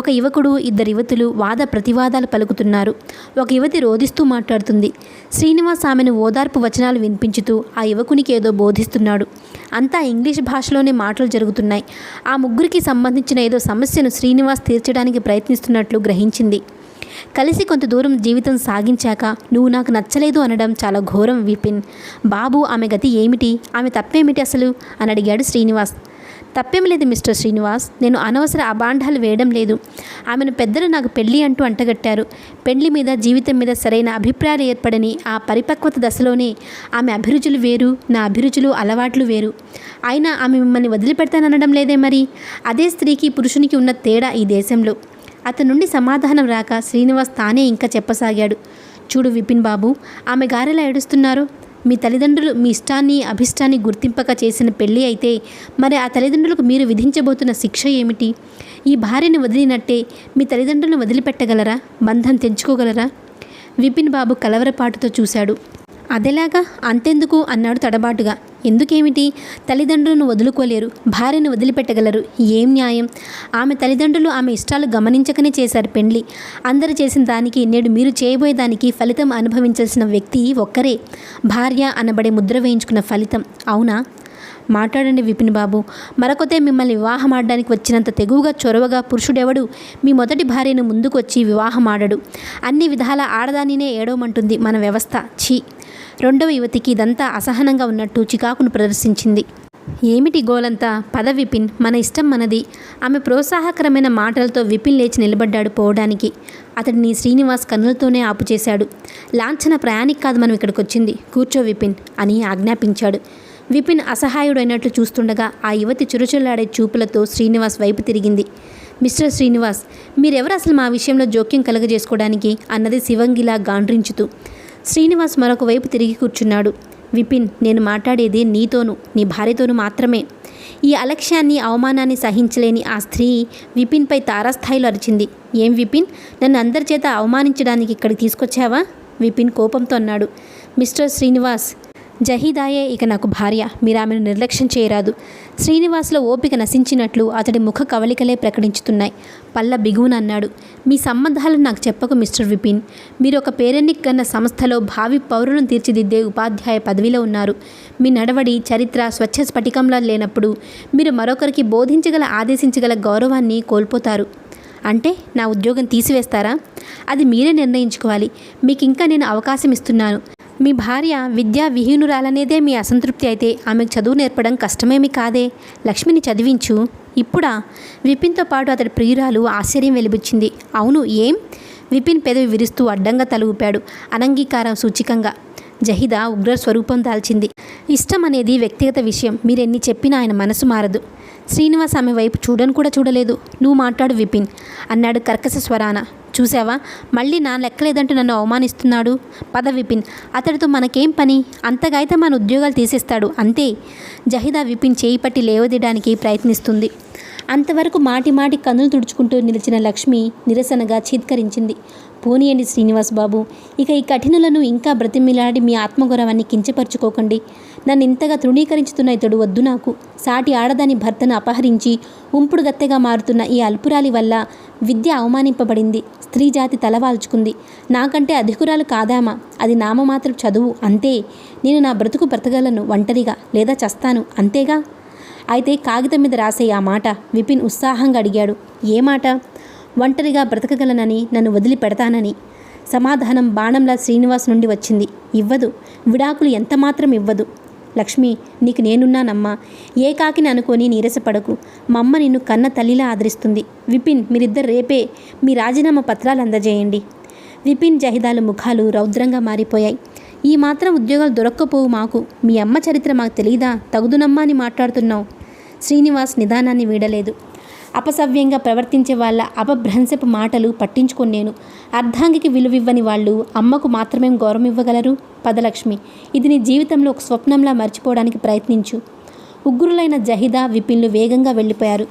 ఒక యువకుడు, ఇద్దరు యువతులు వాద ప్రతివాదాలు పలుకుతున్నారు. ఒక యువతి రోదిస్తూ మాట్లాడుతుంది. శ్రీనివాస్ ఆమెను ఓదార్పు వచనాలు వినిపించుతూ ఆ యువకునికి ఏదో బోధిస్తున్నాడు. అంతా ఇంగ్లీష్ భాషలోనే మాటలు జరుగుతున్నాయి. ఆ ముగ్గురికి సంబంధించిన ఏదో సమస్యను శ్రీనివాస్ తీర్చడానికి ప్రయత్నిస్తున్నట్లు గ్రహించింది. కలిసి కొంత దూరం జీవితం సాగించాక నువ్వు నాకు నచ్చలేదు అనడం చాలా ఘోరం విపిన్. బాబు, ఆమె గతి ఏమిటి? ఆమె తప్పేమిటి అసలు అని అడిగాడు శ్రీనివాస్. తప్పేం లేదు మిస్టర్ శ్రీనివాస్, నేను అనవసర అబాండాలు వేయడం లేదు. ఆమెను పెద్దలు నాకు పెళ్ళి అంటూ అంటగట్టారు. పెళ్లి మీద, జీవితం మీద సరైన అభిప్రాయాలు ఏర్పడని ఆ పరిపక్వత దశలోనే ఆమె అభిరుచులు వేరు, నా అభిరుచులు, అలవాట్లు వేరు. అయినా ఆమె మిమ్మల్ని వదిలిపెడతాననడం లేదే మరి? అదే స్త్రీకి పురుషునికి ఉన్న తేడా ఈ దేశంలో. అతని నుండి సమాధానం రాక శ్రీనివాస్ తానే ఇంకా చెప్పసాగాడు. చూడు విపిన్ బాబు, ఆమె గారెలా ఏడుస్తున్నారు. మీ తల్లిదండ్రులు మీ ఇష్టాన్ని అభిష్టాన్ని గుర్తింపక చేసిన పెళ్ళి అయితే మరి ఆ తల్లిదండ్రులకు మీరు విధించబోతున్న శిక్ష ఏమిటి? ఈ భార్యని వదిలినట్టే మీ తల్లిదండ్రులను వదిలిపెట్టగలరా? బంధం తెంచుకోగలరా? విపిన్ బాబు కలవరపాటుతో చూశాడు. అదెలాగా, అంతెందుకు అన్నాడు తడబాటుగా. ఎందుకేమిటి? తల్లిదండ్రులను వదులుకోలేరు, భార్యను వదిలిపెట్టగలరు. ఏం న్యాయం? ఆమె తల్లిదండ్రులు ఆమె ఇష్టాలు గమనించకనే చేశారు పెళ్లి. అందరూ చేసిన దానికి నేడు మీరు చేయబోయేదానికి ఫలితం అనుభవించాల్సిన వ్యక్తి ఒక్కరే. భార్య అనబడే ముద్ర వేయించుకున్న ఫలితం. అవునా? మాట్లాడండి విపిన్ బాబు. మరొకతే మిమ్మల్ని వివాహం ఆడడానికి వచ్చినంత తెగువగా చొరవగా పురుషుడెవడు మీ మొదటి భార్యను ముందుకు వచ్చి వివాహం ఆడడు. అన్ని విధాల ఆడదానినే ఏడవమంటుంది మన వ్యవస్థ. ఛీ! రెండవ యువతికి ఇదంతా అసహనంగా ఉన్నట్టు చికాకును ప్రదర్శించింది. ఏమిటి గోలంతా? పద విపిన్, మన ఇష్టం మనది. ఆమె ప్రోత్సాహకరమైన మాటలతో విపిన్ లేచి నిలబడ్డాడు పోవడానికి. అతడిని శ్రీనివాస్ కన్నులతోనే ఆపుచేశాడు. లాంఛన ప్రయాణికి కాదు మనం ఇక్కడికి వచ్చింది. కూర్చో విపిన్ అని ఆజ్ఞాపించాడు. విపిన్ అసహాయుడైనట్లు చూస్తుండగా ఆ యువతి చురుచులాడే చూపులతో శ్రీనివాస్ వైపు తిరిగింది. మిస్టర్ శ్రీనివాస్, మీరెవరు అసలు మా విషయంలో జోక్యం కలగజేసుకోవడానికి అన్నది శివంగిలా గాండ్రించుతూ. శ్రీనివాస్ మరొక వైపు తిరిగి కూర్చున్నాడు. విపిన్, నేను మాట్లాడేది నీతోనూ, నీ భార్యతోనూ మాత్రమే. ఈ అలక్ష్యాన్ని అవమానాన్ని సహించలేని ఆ స్త్రీ విపిన్పై తారాస్థాయిలో అరిచింది. ఏం విపిన్, నన్ను అందరి చేత అవమానించడానికి ఇక్కడికి తీసుకొచ్చావా? విపిన్ కోపంతో అన్నాడు. మిస్టర్ శ్రీనివాస్, జహీదాయే ఇక నాకు భార్య. మీరు ఆమెను నిర్లక్ష్యం చేయరాదు. శ్రీనివాస్లో ఓపిక నశించినట్లు అతడి ముఖ కవలికలే ప్రకటించుతున్నాయి. పల్ల బిగువున అన్నాడు. మీ సంబంధాలను నాకు చెప్పకు మిస్టర్ విపిన్. మీరు ఒక పేరెన్నిక కన్న సంస్థలో భావి పౌరులను తీర్చిదిద్దే ఉపాధ్యాయ పదవిలో ఉన్నారు. మీ నడవడి చరిత్ర స్వచ్ఛ స్ఫటికంలా లేనప్పుడు మీరు మరొకరికి బోధించగల ఆదేశించగల గౌరవాన్ని కోల్పోతారు. అంటే నా ఉద్యోగం తీసివేస్తారా? అది మీరే నిర్ణయించుకోవాలి. మీకు ఇంకా నేను అవకాశం ఇస్తున్నాను. మీ భార్య విద్యా విహీనురాలనేదే మీ అసంతృప్తి అయితే ఆమెకు చదువు నేర్పడం కష్టమేమీ కాదే. లక్ష్మిని చదివించు. ఇప్పుడా? విపిన్తో పాటు అతడి ప్రియురాలు ఆశ్చర్యం వెలిబుచ్చింది. అవును, ఏం? విపిన్ పెదవి విరుస్తూ అడ్డంగా తల ఊపాడు, అనంగీకారం సూచికంగా. జహిద ఉగ్ర స్వరూపం దాల్చింది. ఇష్టం అనేది వ్యక్తిగత విషయం. మీరెన్ని చెప్పినా ఆయన మనసు మారదు. శ్రీనివాస్ ఆమె వైపు చూడను కూడా చూడలేదు. నువ్వు మాట్లాడు విపిన్ అన్నాడు కర్కశ స్వరాన. చూసావా, మళ్ళీ నా లెక్కలేదంటూ నన్ను అవమానిస్తున్నాడు. పద విపిన్, అతడితో మనకేం పని? అంతగా అయితే మన ఉద్యోగాలు తీసేస్తాడు అంతే. జహిదా విపిన్ చేయి పట్టి లేవదీయడానికి ప్రయత్నిస్తుంది. అంతవరకు మాటి మాటి కన్నులు తుడుచుకుంటూ నిలిచిన లక్ష్మి నిరసనగా చీత్కరించింది. పోనీయండి శ్రీనివాస్ బాబు, ఇక ఈ కఠినులను ఇంకా బ్రతిమిలాడి మీ ఆత్మగౌరవాన్ని కించపరుచుకోకండి. నన్ను ఇంతగా తృణీకరించుతున్న ఇతడు వద్దు నాకు. సాటి ఆడదాని భర్తను అపహరించి ఉంపుడు గత్తెగా మారుతున్న ఈ అల్పురాలి వల్ల విద్య అవమానింపబడింది. స్త్రీ జాతి తలవాల్చుకుంది. నాకంటే అధికురాలు కాదామా? అది నామమాత్రం చదువు అంతే. నేను నా బ్రతుకు బ్రతగలను ఒంటరిగా, లేదా చస్తాను అంతేగా. అయితే కాగితం మీద రాసే ఆ మాట విపిన్ ఉత్సాహంగా అడిగాడు. ఏ మాట? ఒంటరిగా బ్రతకగలనని, నన్ను వదిలిపెడతానని. సమాధానం బాణంలా శ్రీనివాస్ నుండి వచ్చింది. ఇవ్వదు. విడాకులు ఎంతమాత్రం ఇవ్వదు. లక్ష్మి, నీకు నేనున్నానమ్మా. ఏకాకిని అనుకొని నీరసపడకు. మా అమ్మ నిన్ను కన్న తల్లిలా ఆదరిస్తుంది. విపిన్, మీరిద్దరు రేపే మీ రాజీనామా పత్రాలు అందజేయండి. విపిన్ జహిదాల ముఖాలు రౌద్రంగా మారిపోయాయి. ఈ మాత్రం ఉద్యోగాలు దొరక్కపోవు మాకు. మీ అమ్మ చరిత్ర మాకు తెలీదా? తగుదునమ్మా అని మాట్లాడుతున్నావు. శ్రీనివాస్ నిదానాన్ని వీడలేదు. అపసవ్యంగా ప్రవర్తించే వాళ్ళ అపభ్రంశపు మాటలు పట్టించుకొని నేను. అర్ధాంగికి విలువివ్వని వాళ్ళు అమ్మకు మాత్రమేం గౌరవం ఇవ్వగలరు? పదలక్ష్మి, ఇది నీ జీవితంలో ఒక స్వప్నంలా మర్చిపోవడానికి ప్రయత్నించు. ఉగ్రులైన జహిదా విపిన్లు వేగంగా వెళ్ళిపోయారు.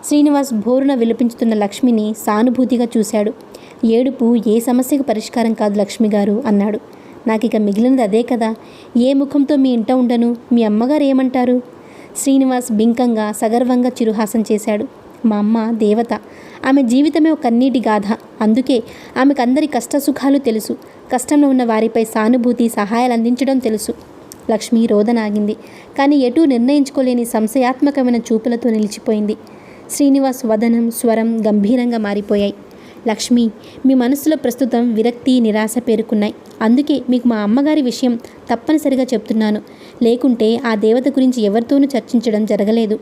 శ్రీనివాస్ బోరున విలపించుతున్న లక్ష్మిని సానుభూతిగా చూశాడు. ఏడుపు ఏ సమస్యకు పరిష్కారం కాదు లక్ష్మి గారు అన్నాడు. నాకిక మిగిలినది అదే కదా. ఏ ముఖంతో మీ ఇంట ఉండను? మీ అమ్మగారు ఏమంటారు? శ్రీనివాస్ బింకంగా సగర్వంగా చిరుహాసం చేశాడు. మా అమ్మ దేవత. ఆమె జీవితమే ఒక కన్నీటి గాథ. అందుకే ఆమెకు అందరి కష్టసుఖాలు తెలుసు. కష్టంలో ఉన్న వారిపై సానుభూతి సహాయాలు అందించడం తెలుసు. లక్ష్మి రోదనాగింది. కానీ ఎటూ నిర్ణయించుకోలేని సంశయాత్మకమైన చూపులతో నిలిచిపోయింది. శ్రీనివాస్ వదనం స్వరం గంభీరంగా మారిపోయాయి. లక్ష్మి, మీ మనసులో ప్రస్తుతం విరక్తి నిరాశ పేరుకున్నాయి. అందుకే మీకు మా అమ్మగారి విషయం తప్పనిసరిగా చెప్తున్నాను. లేకుంటే ఆ దేవత గురించి ఎవరితోనూ చర్చించడం జరగలేదు.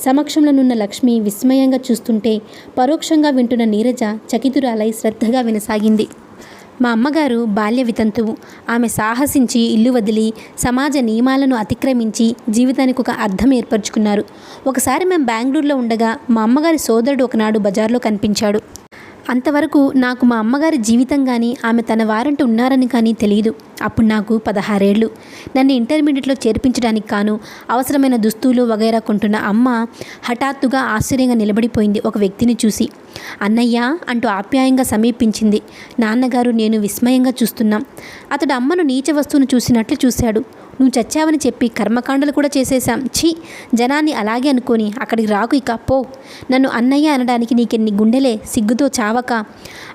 సమక్షంలోనున్న లక్ష్మి విస్మయంగా చూస్తుంటే పరోక్షంగా వింటున్న నీరజ చకితురాలై శ్రద్ధగా వినసాగింది. మా అమ్మగారు బాల్య వితంతువు. ఆమె సాహసించి ఇల్లు వదిలి సమాజ నియమాలను అతిక్రమించి జీవితానికి ఒక అర్థం ఏర్పరచుకున్నారు. ఒకసారి మేము బెంగళూరులో ఉండగా మా అమ్మగారి సోదరుడు ఒకనాడు బజార్లో కనిపించాడు. అంతవరకు నాకు మా అమ్మగారి జీవితం కానీ ఆమె తన వారంటూ ఉన్నారని కానీ తెలియదు. అప్పుడు నాకు 16 ఏళ్ళు. నన్ను ఇంటర్మీడియట్లో చేర్పించడానికి కాను అవసరమైన దుస్తులు వగైరా కొంటున్న అమ్మ హఠాత్తుగా ఆశ్చర్యంగా నిలబడిపోయింది ఒక వ్యక్తిని చూసి. అన్నయ్య అంటూ ఆప్యాయంగా సమీపించింది. నాన్నగారు నేను విస్మయంగా చూస్తున్నాం. అతడు అమ్మను నీచ వస్తువును చూసినట్లు చూశాడు. నువ్వు చచ్చావని చెప్పి కర్మకాండలు కూడా చేసేశాం. ఛీ, జనాన్ని అలాగే అనుకొని అక్కడికి రాకు, ఇక పో. నన్ను అన్నయ్య అనడానికి నీకెన్ని గుండెలే, సిగ్గుతో చావక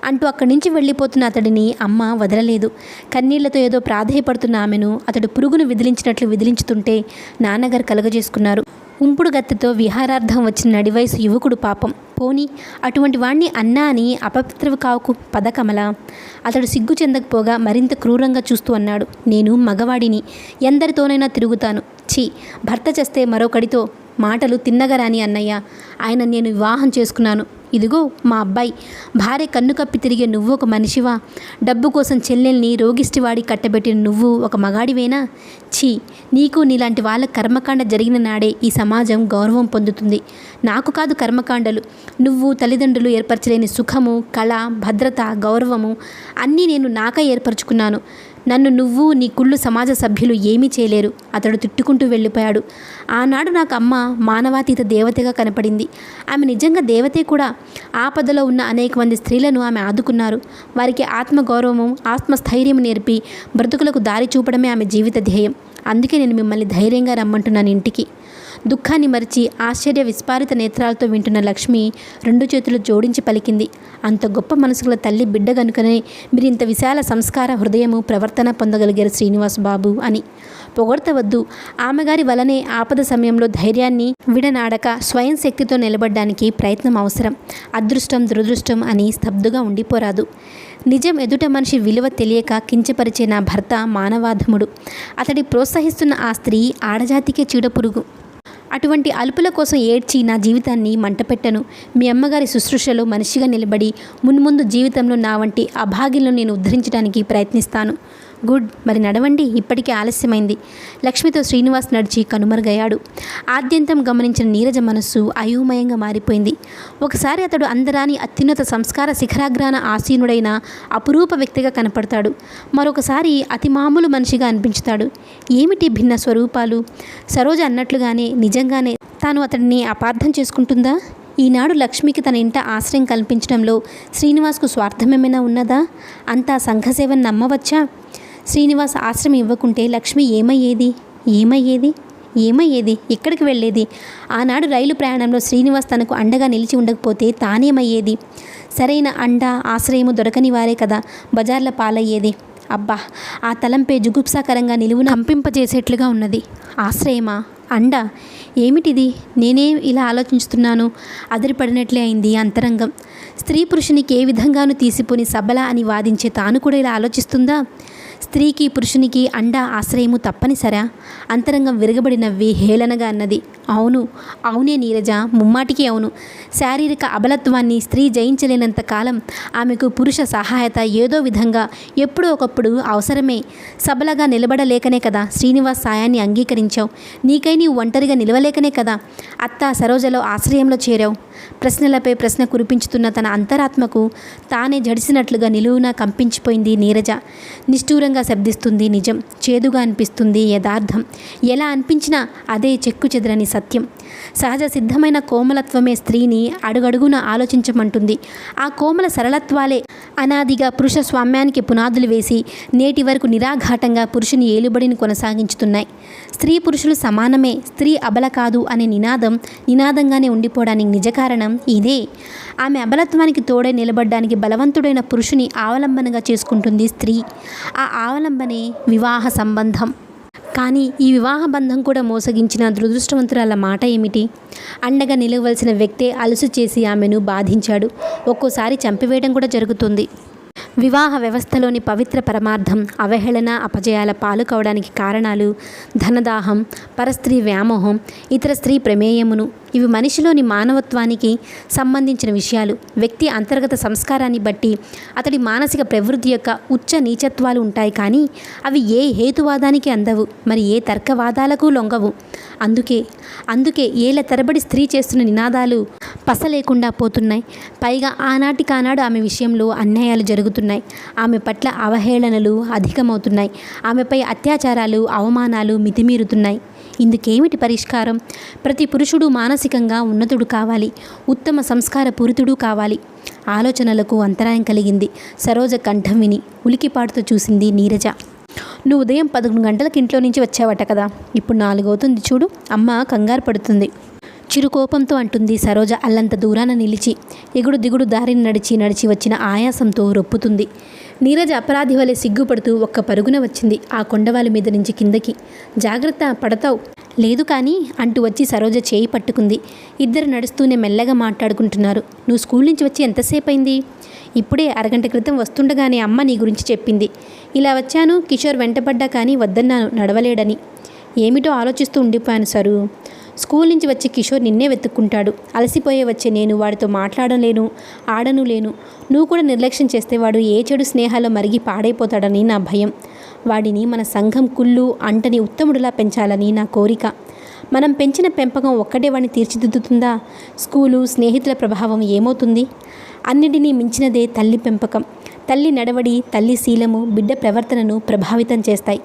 అంటూ అక్కడి నుంచి వెళ్ళిపోతున్న అతడిని అమ్మ వదలలేదు. కన్నీళ్లతో ఏదో ప్రాధేయపడుతున్న ఆమెను అతడు పురుగును విదిలించినట్లు విదిలించుతుంటే నాన్నగారు కలుగజేసుకున్నారు. ఉంపుడు గత్తెతో విహారార్థం వచ్చిన నడివయసు యువకుడు పాపం. పోనీ అటువంటి వాణ్ణి అన్నా అని అపవిత్రవు కావుకు పద కమల. అతడు సిగ్గు చెందకపోగా మరింత క్రూరంగా చూస్తూ అన్నాడు. నేను మగవాడిని, ఎందరితోనైనా తిరుగుతాను. ఛీ, భర్త చేస్తే మరొకడితో మాటలు తిన్నగరాని అన్నయ్య. ఆయన నేను వివాహం చేసుకున్నాను. ఇదిగో మా అబ్బాయి. భార్య కన్ను కప్పి తిరిగే నువ్వు ఒక మనిషివా? డబ్బు కోసం చెల్లెల్ని రోగిష్టివాడి కట్టబెట్టిన నువ్వు ఒక మగాడివేనా? ఛీ, నీకు నీలాంటి వాళ్ళ కర్మకాండ జరిగిన నాడే ఈ సమాజం గౌరవం పొందుతుంది. నాకు కాదు కర్మకాండలు, నువ్వు తల్లిదండ్రులు ఏర్పరచలేని సుఖము, కళ, భద్రత, గౌరవము అన్నీ నేను నాకై ఏర్పరచుకున్నాను. నన్ను నువ్వు నీ కుళ్ళు సమాజ సభ్యులు ఏమీ చేయలేరు. అతడు తిట్టుకుంటూ వెళ్ళిపోయాడు. ఆనాడు నాకు అమ్మ మానవాతీత దేవతగా కనపడింది. ఆమె నిజంగా దేవతే కూడా. ఆపదలో ఉన్న అనేక మంది స్త్రీలను ఆమె ఆదుకున్నారు. వారికి ఆత్మగౌరవము, ఆత్మస్థైర్యం నేర్పి బ్రతుకులకు దారి చూపడమే ఆమె జీవిత ధ్యేయం. అందుకే నేను మిమ్మల్ని ధైర్యంగా రమ్మంటున్నాను ఇంటికి. దుఃఖాన్ని మరిచి ఆశ్చర్య విస్పారిత నేత్రాలతో వింటున్న లక్ష్మి 2 చేతులు జోడించి పలికింది. అంత గొప్ప మనసుగల తల్లి బిడ్డ గనుకనే మీరు ఇంత విశాల సంస్కార హృదయము ప్రవర్తన పొందగలిగారు శ్రీనివాస్ బాబు అని. పొగడ్తవద్దు. ఆమెగారి వలనే ఆపద సమయంలో ధైర్యాన్ని విడనాడక స్వయం శక్తితో నిలబడడానికి ప్రయత్నం అవసరం. అదృష్టం దురదృష్టం అని స్తబ్దుగా ఉండిపోరాదు. నిజం ఎదుట మనిషి విలువ తెలియక కించపరిచే నా భర్త మానవాధముడు. అతడి ప్రోత్సహిస్తున్న ఆ స్త్రీ ఆడజాతికే చీడపురుగు. అటువంటి అలుపుల కోసం ఏడ్చి నా జీవితాన్ని మంటపెట్టను. మీ అమ్మగారి శుశ్రూషలో మనిషిగా నిలబడి మున్ముందు జీవితంలో నా వంటి అభాగ్యులను నేను ఉద్ధరించడానికి ప్రయత్నిస్తాను. గుడ్, మరి నడవండి, ఇప్పటికే ఆలస్యమైంది. లక్ష్మితో శ్రీనివాస్ నడిచి కనుమరుగయ్యాడు. ఆద్యంతం గమనించిన నీరజ మనస్సు అయోమయంగా మారిపోయింది. ఒకసారి అతడు అందరాని అత్యున్నత సంస్కార శిఖరాగ్రాన ఆసీనుడైన అపురూప వ్యక్తిగా కనపడతాడు. మరొకసారి అతి మామూలు మనిషిగా అనిపించుతాడు. ఏమిటి భిన్న స్వరూపాలు? సరోజ అన్నట్లుగానే నిజంగానే తాను అతడిని అపార్థం చేసుకుంటుందా? ఈనాడు లక్ష్మికి తన ఇంట ఆశ్రయం కల్పించడంలో శ్రీనివాస్కు స్వార్థమేమైనా ఉన్నదా? అంతా సంఘసేవని నమ్మవచ్చా? శ్రీనివాస్ ఆశ్రమం ఇవ్వకుంటే లక్ష్మి ఏమయ్యేది? ఎక్కడికి వెళ్ళేది? ఆనాడు రైలు ప్రయాణంలో శ్రీనివాస్ తనకు అండగా నిలిచి ఉండకపోతే తానేమయ్యేది? సరైన అండ ఆశ్రయము దొరకని వారే కదా బజార్ల పాలయ్యేది. అబ్బా, ఆ తలంపే జుగుప్సాకరంగా నిలువున కంపింపజేసేట్లుగా ఉన్నది. ఆశ్రయమా, అండ, ఏమిటిది? నేనే ఇలా ఆలోచిస్తున్నాను. అదిరిపడినట్లే అయింది అంతరంగం. స్త్రీ పురుషునికి ఏ విధంగానూ తీసిపోని సబల అని వాదించే తాను కూడా ఇలా ఆలోచిస్తుందా? స్త్రీకి పురుషునికి అండ ఆశ్రయము తప్పనిసరా? అంతరంగం విరగబడి నవ్వి హేళనగా అన్నది. అవునే నీరజ, ముమ్మాటికి అవును. శారీరక అబలత్వాన్ని స్త్రీ జయించలేనంత కాలం ఆమెకు పురుష సహాయత ఏదో విధంగా ఎప్పుడో ఒకప్పుడు అవసరమే. సబలగా నిలబడలేకనే కదా శ్రీనివాస్ సాయాన్ని అంగీకరించావు. నీకై నీవు ఒంటరిగా నిలవలేకనే కదా అత్త సరోజలో ఆశ్రయంలో చేరావు. ప్రశ్నలపై ప్రశ్న కురిపించుతున్న తన అంతరాత్మకు తానే జడిసినట్లుగా నిలువునా కంపించిపోయింది నీరజ. నిష్ఠూరంగా శబ్దిస్తుంది నిజం. చేదుగా అనిపిస్తుంది యథార్థం. ఎలా అనిపించినా అదే చెక్కు చెదరని సత్యం. సహజ సిద్ధమైన కోమలత్వమే స్త్రీని అడుగడుగున ఆలోచించమంటుంది. ఆ కోమల సరళత్వాలే అనాదిగా పురుష స్వామ్యానికి పునాదులు వేసి నేటి వరకు నిరాఘాటంగా పురుషుని ఏలుబడిని కొనసాగించుతున్నాయి. స్త్రీ పురుషులు సమానమే, స్త్రీ అబల కాదు అనే నినాదంగానే ఉండిపోవడానికి నిజ కారణం ఇదే. ఆమె అబలత్వానికి తోడే నిలబడ్డానికి బలవంతుడైన పురుషుని ఆవలంబనగా చేసుకుంటుంది స్త్రీ. ఆ ఆవలంబనే వివాహ సంబంధం. కానీ ఈ వివాహ బంధం కూడా మోసగించిన దురదృష్టవంతురాల మాట ఏమిటి? అండగా నిలవలసిన వ్యక్తే అలుసు చేసి ఆమెను బాధించాడు. ఒక్కోసారి చంపివేయడం కూడా జరుగుతుంది. వివాహ వ్యవస్థలోని పవిత్ర పరమార్థం అవహేళన అపజయాల పాలు కావడానికి కారణాలు ధనదాహం, పరస్త్రీ వ్యామోహం, ఇతర స్త్రీ ప్రమేయమును. ఇవి మనిషిలోని మానవత్వానికి సంబంధించిన విషయాలు. వ్యక్తి అంతర్గత సంస్కారాన్ని బట్టి అతడి మానసిక ప్రవృత్తి యొక్క ఉచ్చ నీచత్వాలు ఉంటాయి. కానీ అవి ఏ హేతువాదానికి అందవు, మరి ఏ తర్కవాదాలకు లొంగవు. అందుకే ఏళ్ల తరబడి స్త్రీ చేస్తున్న నినాదాలు పస లేకుండా పోతున్నాయి. పైగా ఆనాటికానాడు ఆమె విషయంలో అన్యాయాలు జరుగుతున్నాయి. ఆమె పట్ల అవహేళనలు అధికమవుతున్నాయి. ఆమెపై అత్యాచారాలు, అవమానాలు మితిమీరుతున్నాయి. ఇందుకేమిటి పరిష్కారం? ప్రతి పురుషుడు మానసికంగా ఉన్నతుడు కావాలి, ఉత్తమ సంస్కార పూరితుడు కావాలి. ఆలోచనలకు అంతరాయం కలిగింది. సరోజ కంఠం విని ఉలికిపాటుతో చూసింది నీరజ. నువ్వు ఉదయం 11 గంటలకు ఇంట్లో నుంచి వచ్చావట కదా, ఇప్పుడు 4 అవుతుంది చూడు. అమ్మ కంగారు పడుతుంది. చిరుకోపంతో అంటుంది సరోజ అల్లంత దూరాన నిలిచి. ఎగుడు దిగుడు దారిని నడిచి వచ్చిన ఆయాసంతో రొప్పుతుంది. నీరజ అపరాధి వలె సిగ్గుపడుతూ ఒక్క పరుగున వచ్చింది ఆ కొండవాలి మీద నుంచి కిందకి. జాగ్రత్త, పడతావు. లేదు కానీ అంటూ వచ్చి సరోజ చేయి పట్టుకుంది. ఇద్దరు నడుస్తూనే మెల్లగా మాట్లాడుకుంటున్నారు. నువ్వు స్కూల్ నుంచి వచ్చి ఎంతసేపు అయింది? ఇప్పుడే అరగంట క్రితం వస్తుండగానే అమ్మ నీ గురించి చెప్పింది. ఇలా వచ్చాను, కిషోర్ వెంటపడ్డా కానీ వద్దన్నాను, నడవలేడని. ఏమిటో ఆలోచిస్తూ ఉండిపోయాను సరు. స్కూల్ నుంచి వచ్చి కిషోర్ నిన్నే వెతుక్కుంటాడు. అలసిపోయే వచ్చే నేను వాడితో మాట్లాడలేను, ఆడను లేను. నువ్వు కూడా నిర్లక్ష్యం చేస్తే వాడు ఏ చెడు స్నేహాల్లో మరిగి పాడైపోతాడని నా భయం. వాడిని మన సంఘం కుళ్ళు అంటని ఉత్తముడిలా పెంచాలని నా కోరిక. మనం పెంచిన పెంపకం ఒక్కటే వాడిని తీర్చిదిద్దుతుందా? స్కూలు, స్నేహితుల ప్రభావం ఏమవుతుంది? అన్నిటినీ మించినదే తల్లి పెంపకం. తల్లి నడవడి, తల్లి శీలము బిడ్డ ప్రవర్తనను ప్రభావితం చేస్తాయి.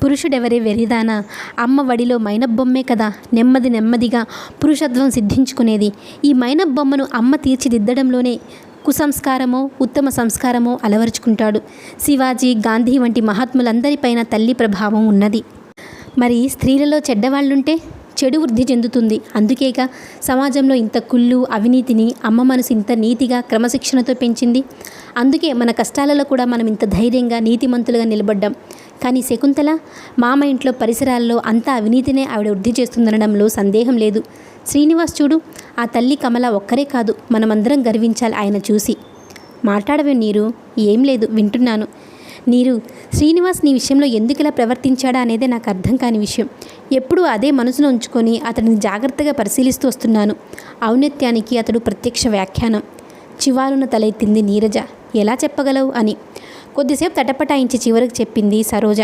పురుషుడెవరే వెరిదానా? అమ్మ వడిలో మైనబ్బొమ్మే కదా నెమ్మదిగా పురుషత్వం సిద్ధించుకునేది. ఈ మైనబ్బొమ్మను అమ్మ తీర్చిదిద్దడంలోనే కుసంస్కారమో ఉత్తమ సంస్కారమో అలవరుచుకుంటాడు. శివాజీ, గాంధీ వంటి మహాత్ములందరిపైన తల్లి ప్రభావం ఉన్నది. మరి స్త్రీలలో చెడ్డవాళ్ళుంటే చెడు వృద్ధి చెందుతుంది. అందుకేగా సమాజంలో ఇంత కుళ్ళు, అవినీతిని అమ్మ మనసు ఇంత నీతిగా క్రమశిక్షణతో పెంచింది. అందుకే మన కష్టాలలో కూడా మనం ఇంత ధైర్యంగా నీతిమంతులుగా నిలబడ్డాం. కానీ శకుంతల మామ ఇంట్లో పరిసరాల్లో అంతా అవినీతినే ఆవిడ వృద్ధి చేస్తుందనడంలో సందేహం లేదు. శ్రీనివాస్ చూడు, ఆ తల్లి కమల ఒక్కరే కాదు, మనమందరం గర్వించాలి ఆయన చూసి. మాట్లాడవే నీరు. ఏం లేదు, వింటున్నాను. నీరు, శ్రీనివాస్ నీ విషయంలో ఎందుకు ఇలా ప్రవర్తించాడా అనేదే నాకు అర్థం కాని విషయం. ఎప్పుడూ అదే మనసులో ఉంచుకొని అతడిని జాగ్రత్తగా పరిశీలిస్తూ వస్తున్నాను. ఔన్నత్యానికి అతడు ప్రత్యక్ష వ్యాఖ్యానం. చివాలున తలెత్తింది నీరజ. ఎలా చెప్పగలవు అని. కొద్దిసేపు తటపటాయించి చివరికి చెప్పింది సరోజ.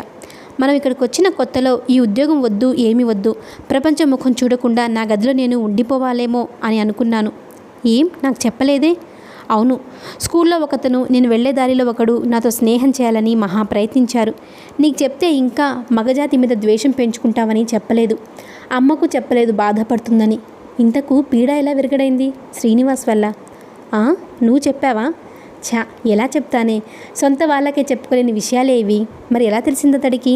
మనం ఇక్కడికి వచ్చిన కొత్తలో ఈ ఉద్యోగం వద్దు, ఏమి వద్దు, ప్రపంచ ముఖం చూడకుండా నా గదిలో నేను ఉండిపోవాలేమో అని అనుకున్నాను. ఏం నాకు చెప్పలేదే? అవును, స్కూల్లో ఒకతను, నేను వెళ్లే దారిలో ఒకడు నాతో స్నేహం చేయాలని మహా ప్రయత్నించారు. నీకు చెప్తే ఇంకా మగజాతి మీద ద్వేషం పెంచుకుంటావని చెప్పలేదు. అమ్మకు చెప్పలేదు, బాధపడుతుందని. ఇంతకు పీడ ఎలా విరగడైంది? శ్రీనివాస్ వల్ల. నువ్వు చెప్పావా? ఛా, ఎలా చెప్తానే, సొంత వాళ్ళకే చెప్పుకోలేని విషయాలే ఇవి. మరి ఎలా తెలిసింది అతడికి?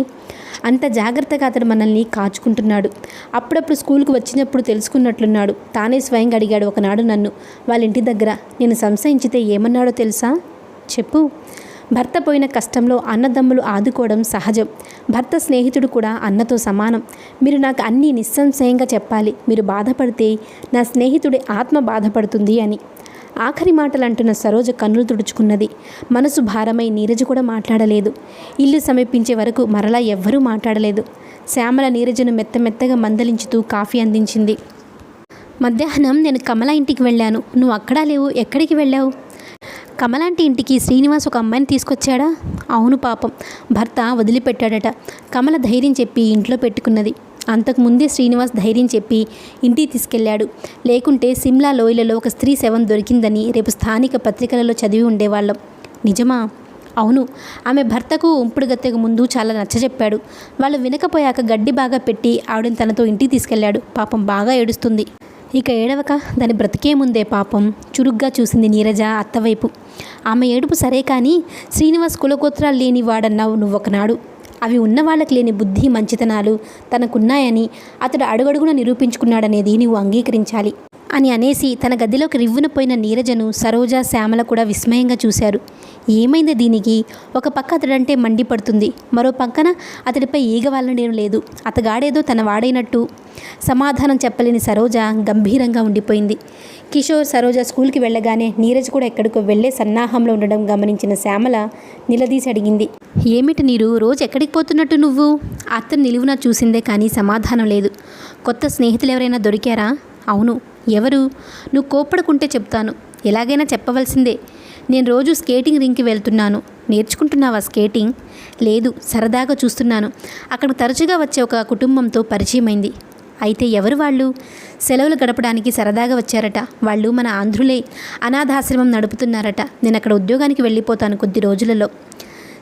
అంత జాగ్రత్తగా అతడు మనల్ని కాచుకుంటున్నాడు. అప్పుడప్పుడు స్కూల్కి వచ్చినప్పుడు తెలుసుకున్నట్లున్నాడు. తానే స్వయంగా అడిగాడు ఒకనాడు నన్ను వాళ్ళ ఇంటి దగ్గర. నేను సంశయించితే ఏమన్నాడో తెలుసా? చెప్పు. భర్త పోయిన కష్టంలో అన్నదమ్ములు ఆదుకోవడం సహజం. భర్త స్నేహితుడు కూడా అన్నతో సమానం. మీరు నాకు అన్నీ నిస్సంశయంగా చెప్పాలి. మీరు బాధపడితే నా స్నేహితుడి ఆత్మ బాధపడుతుంది అని. ఆఖరి మాటలు అంటున్న సరోజ కన్నులు తుడుచుకున్నది. మనసు భారమై నీరజ కూడా మాట్లాడలేదు. ఇల్లు సమీపించే వరకు మరలా ఎవ్వరూ మాట్లాడలేదు. శ్యామల నీరజను మెత్తగా మందలించుతూ కాఫీ అందించింది. మధ్యాహ్నం నేను కమల ఇంటికి వెళ్ళాను. నువ్వు అక్కడా లేవు. ఎక్కడికి వెళ్ళావు? కమలాంటి ఇంటికి శ్రీనివాస్ ఒక అమ్మాయిని తీసుకొచ్చాడా? అవును, పాపం భర్త వదిలిపెట్టాడట. కమల ధైర్యం చెప్పి ఇంట్లో పెట్టుకున్నది. అంతకుముందే శ్రీనివాస్ ధైర్యం చెప్పి ఇంటికి తీసుకెళ్లాడు. లేకుంటే సిమ్లా లోయలలో ఒక స్త్రీ శవం దొరికిందని రేపు స్థానిక పత్రికలలో చదివి ఉండేవాళ్ళం. నిజమా? అవును. ఆమె భర్తకు ఉంపుడు గత్తెకు ముందు చాలా నచ్చజెప్పాడు. వాళ్ళు వినకపోయాక గడ్డి బాగా పెట్టి ఆవిడని తనతో ఇంటికి తీసుకెళ్లాడు. పాపం బాగా ఏడుస్తుంది. ఇక ఏడవక దాని బ్రతికేముందే పాపం. చురుగ్గా చూసింది నీరజ అత్తవైపు. ఆమె ఏడుపు సరే కానీ శ్రీనివాస్ కులగోత్రాలు లేని వాడన్నావు నువ్వొకనాడు. అవి ఉన్నవాళ్ళకి లేని బుద్ధి, మంచితనాలు తనకున్నాయని అతడు అడుగడుగున నిరూపించుకున్నాడనేది నీవు అంగీకరించాలి అని అనేసి తన గదిలోకి రివ్వున పోయిన నీరజను సరోజ, శ్యామల కూడా విస్మయంగా చూశారు. ఏమైంది దీనికి? ఒక పక్క అతడంటే మండిపడుతుంది, మరో పక్కన అతడిపై ఈగవాళ్ళనేం లేదు. అతగాడేదో తన వాడైనట్టు. సమాధానం చెప్పలేని సరోజ గంభీరంగా ఉండిపోయింది. కిషోర్, సరోజ స్కూల్కి వెళ్ళగానే నీరజ్ కూడా ఎక్కడికో వెళ్లే సన్నాహంలో ఉండడం గమనించిన శ్యామల నిలదీసి అడిగింది. ఏమిటి నీరు, రోజు ఎక్కడికి పోతున్నట్టు నువ్వు? అతను నిలువున చూసిందే కానీ సమాధానం లేదు. కొత్త స్నేహితులు ఎవరైనా దొరికారా? అవును. ఎవరు? నువ్వు కోప్పడుకుంటే చెప్తాను. ఎలాగైనా చెప్పవలసిందే. నేను రోజు స్కేటింగ్ రింగ్కి వెళ్తున్నాను. నేర్చుకుంటున్నావా స్కేటింగ్? లేదు, సరదాగా చూస్తున్నాను. అక్కడికి తరచుగా వచ్చే ఒక కుటుంబంతో పరిచయమైంది. అయితే ఎవరు వాళ్ళు? సెలవులు గడపడానికి సరదాగా వచ్చారట. వాళ్ళు మన ఆంధ్రులే. అనాథాశ్రమం నడుపుతున్నారట. నేను అక్కడ ఉద్యోగానికి వెళ్ళిపోతాను కొద్ది రోజులలో.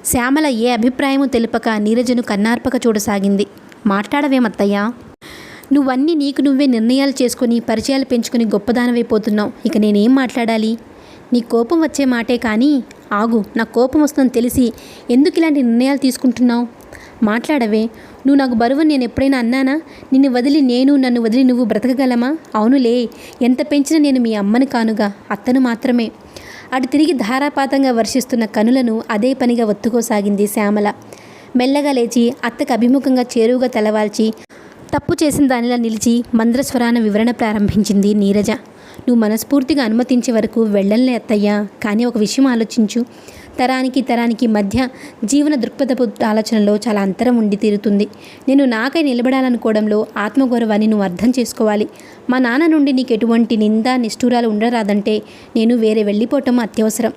శ్యామల ఏ అభిప్రాయమూ తెలుపక నీరజను కన్నార్పక చూడసాగింది. మాట్లాడవేమత్తయ్యా? నువ్వన్నీ నీకు నువ్వే నిర్ణయాలు చేసుకుని పరిచయాలు పెంచుకుని గొప్పదానమైపోతున్నావు. ఇక నేనేం మాట్లాడాలి? నీ కోపం వచ్చే మాటే కానీ. ఆగు, నా కోపం వస్తుందని తెలిసి ఎందుకు ఇలాంటి నిర్ణయాలు తీసుకుంటున్నావు? మాట్లాడవే. నువ్వు నాకు బరువు నేను ఎప్పుడైనా అన్నానా? నిన్ను వదిలి నేను, నన్ను వదిలి నువ్వు బ్రతకగలమా? అవునులే, ఎంత పెంచినా నేను మీ అమ్మని కానుగా, అత్తను మాత్రమే. అటు తిరిగి ధారాపాతంగా వర్షిస్తున్న కనులను అదే పనిగా ఒత్తుకోసాగింది శ్యామల. మెల్లగా లేచి అత్తకు అభిముఖంగా చేరువుగా తలవాల్చి తప్పు చేసిన దానిలా నిలిచి మంద్రస్వరాన వివరణ ప్రారంభించింది నీరజ. నువ్వు మనస్ఫూర్తిగా అనుమతించే వరకు వెళ్ళంలే అత్తయ్యా. కానీ ఒక విషయం ఆలోచించు. తరానికి మధ్య జీవన దృక్పథపు ఆలోచనలో చాలా అంతరం ఉండి తీరుతుంది. నేను నాకై నిలబడాలనుకోవడంలో ఆత్మగౌరవాన్ని నువ్వు అర్థం చేసుకోవాలి. మా నాన్న నుండి నీకు ఎటువంటి నింద నిష్ఠూరాలు ఉండరాదంటే నేను వేరే వెళ్ళిపోవటం అత్యవసరం.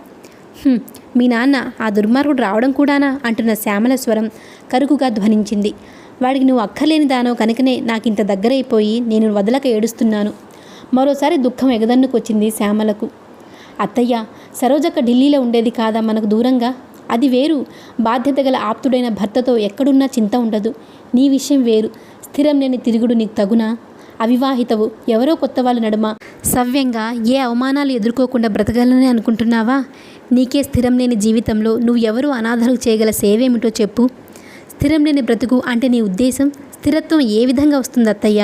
మీ నాన్న ఆ దుర్మార్గుడు రావడం కూడానా అంటున్న శ్యామల స్వరం కరుకుగా ధ్వనించింది. వాడికి నువ్వు అక్కర్లేని దానో కనుకనే నాకింత దగ్గరైపోయి నేను వదలక ఏడుస్తున్నాను. మరోసారి దుఃఖం ఎగదన్నుకొచ్చింది శ్యామలకు. అత్తయ్య, సరోజక్క ఢిల్లీలో ఉండేది కాదా మనకు దూరంగా? అది వేరు. బాధ్యత గల ఆప్తుడైన భర్తతో ఎక్కడున్నా చింత ఉండదు. నీ విషయం వేరు. స్థిరం లేని తిరుగుడు నీకు తగునా? అవివాహితవు, ఎవరో కొత్త వాళ్ళ నడుమ సవ్యంగా ఏ అవమానాలు ఎదుర్కోకుండా బ్రతకాలని అనుకుంటున్నావా? నీకే స్థిరం లేని జీవితంలో నువ్వు ఎవరు అనాథలకు చేయగల సేవేమిటో చెప్పు. స్థిరం లేని బ్రతుకు అంటే నీ ఉద్దేశం? స్థిరత్వం ఏ విధంగా వస్తుంది అత్తయ్య?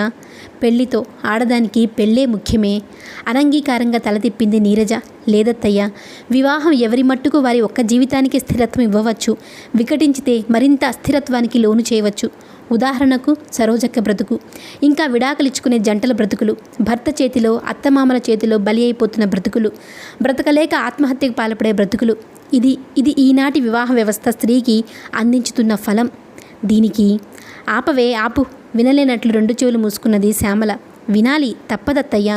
పెళ్లితో ఆడదానికి పెళ్ళే ముఖ్యమే. అనంగీకారంగా తల తిప్పింది నీరజ. లేదత్తయ్య, వివాహం ఎవరి మట్టుకు వారి ఒక్క జీవితానికి స్థిరత్వం ఇవ్వవచ్చు. వికటించితే మరింత అస్థిరత్వానికి లోను చేయవచ్చు. ఉదాహరణకు సరోజక్క బ్రతుకు, ఇంకా విడాకులిచ్చుకునే జంటల బ్రతుకులు, భర్త చేతిలో అత్తమామల చేతిలో బలి అయిపోతున్న బ్రతుకులు, బ్రతకలేక ఆత్మహత్యకు పాల్పడే బ్రతుకులు. ఇది ఈనాటి వివాహ వ్యవస్థ స్త్రీకి అందించుతున్న ఫలం. దీనికి ఆపు. వినలేనట్లు రెండు చెవులు మూసుకున్నది శ్యామల. వినాలి, తప్పదత్తయ్య.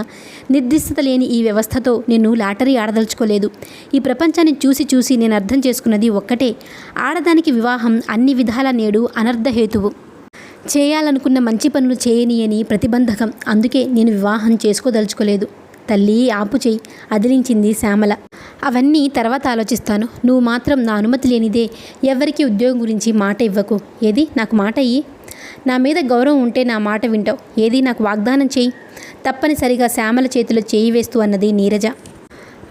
నిర్దిష్టత లేని ఈ వ్యవస్థతో నేను లాటరీ ఆడదలుచుకోలేదు. ఈ ప్రపంచాన్ని చూసి నేను అర్థం చేసుకున్నది ఒక్కటే. ఆడదానికి వివాహం అన్ని విధాల నేడు అనర్ధహేతువు. చేయాలనుకున్న మంచి పనులు చేయనీయని ప్రతిబంధకం. అందుకే నేను వివాహం చేసుకోదలుచుకోలేదు. తల్లి, ఆపు చెయ్యి, అదిలించింది శ్యామల. అవన్నీ తర్వాత ఆలోచిస్తాను. నువ్వు మాత్రం నా అనుమతి లేనిదే ఎవరికి ఉద్యోగం గురించి మాట ఇవ్వకు. ఏది, నాకు మాట ఇయ్యి. నా మీద గౌరవం ఉంటే నా మాట వింటావు. ఏది, నాకు వాగ్దానం చేయి. తప్పనిసరిగా శ్యామల చేతిలో చేయి వేస్తూ అన్నది నీరజ.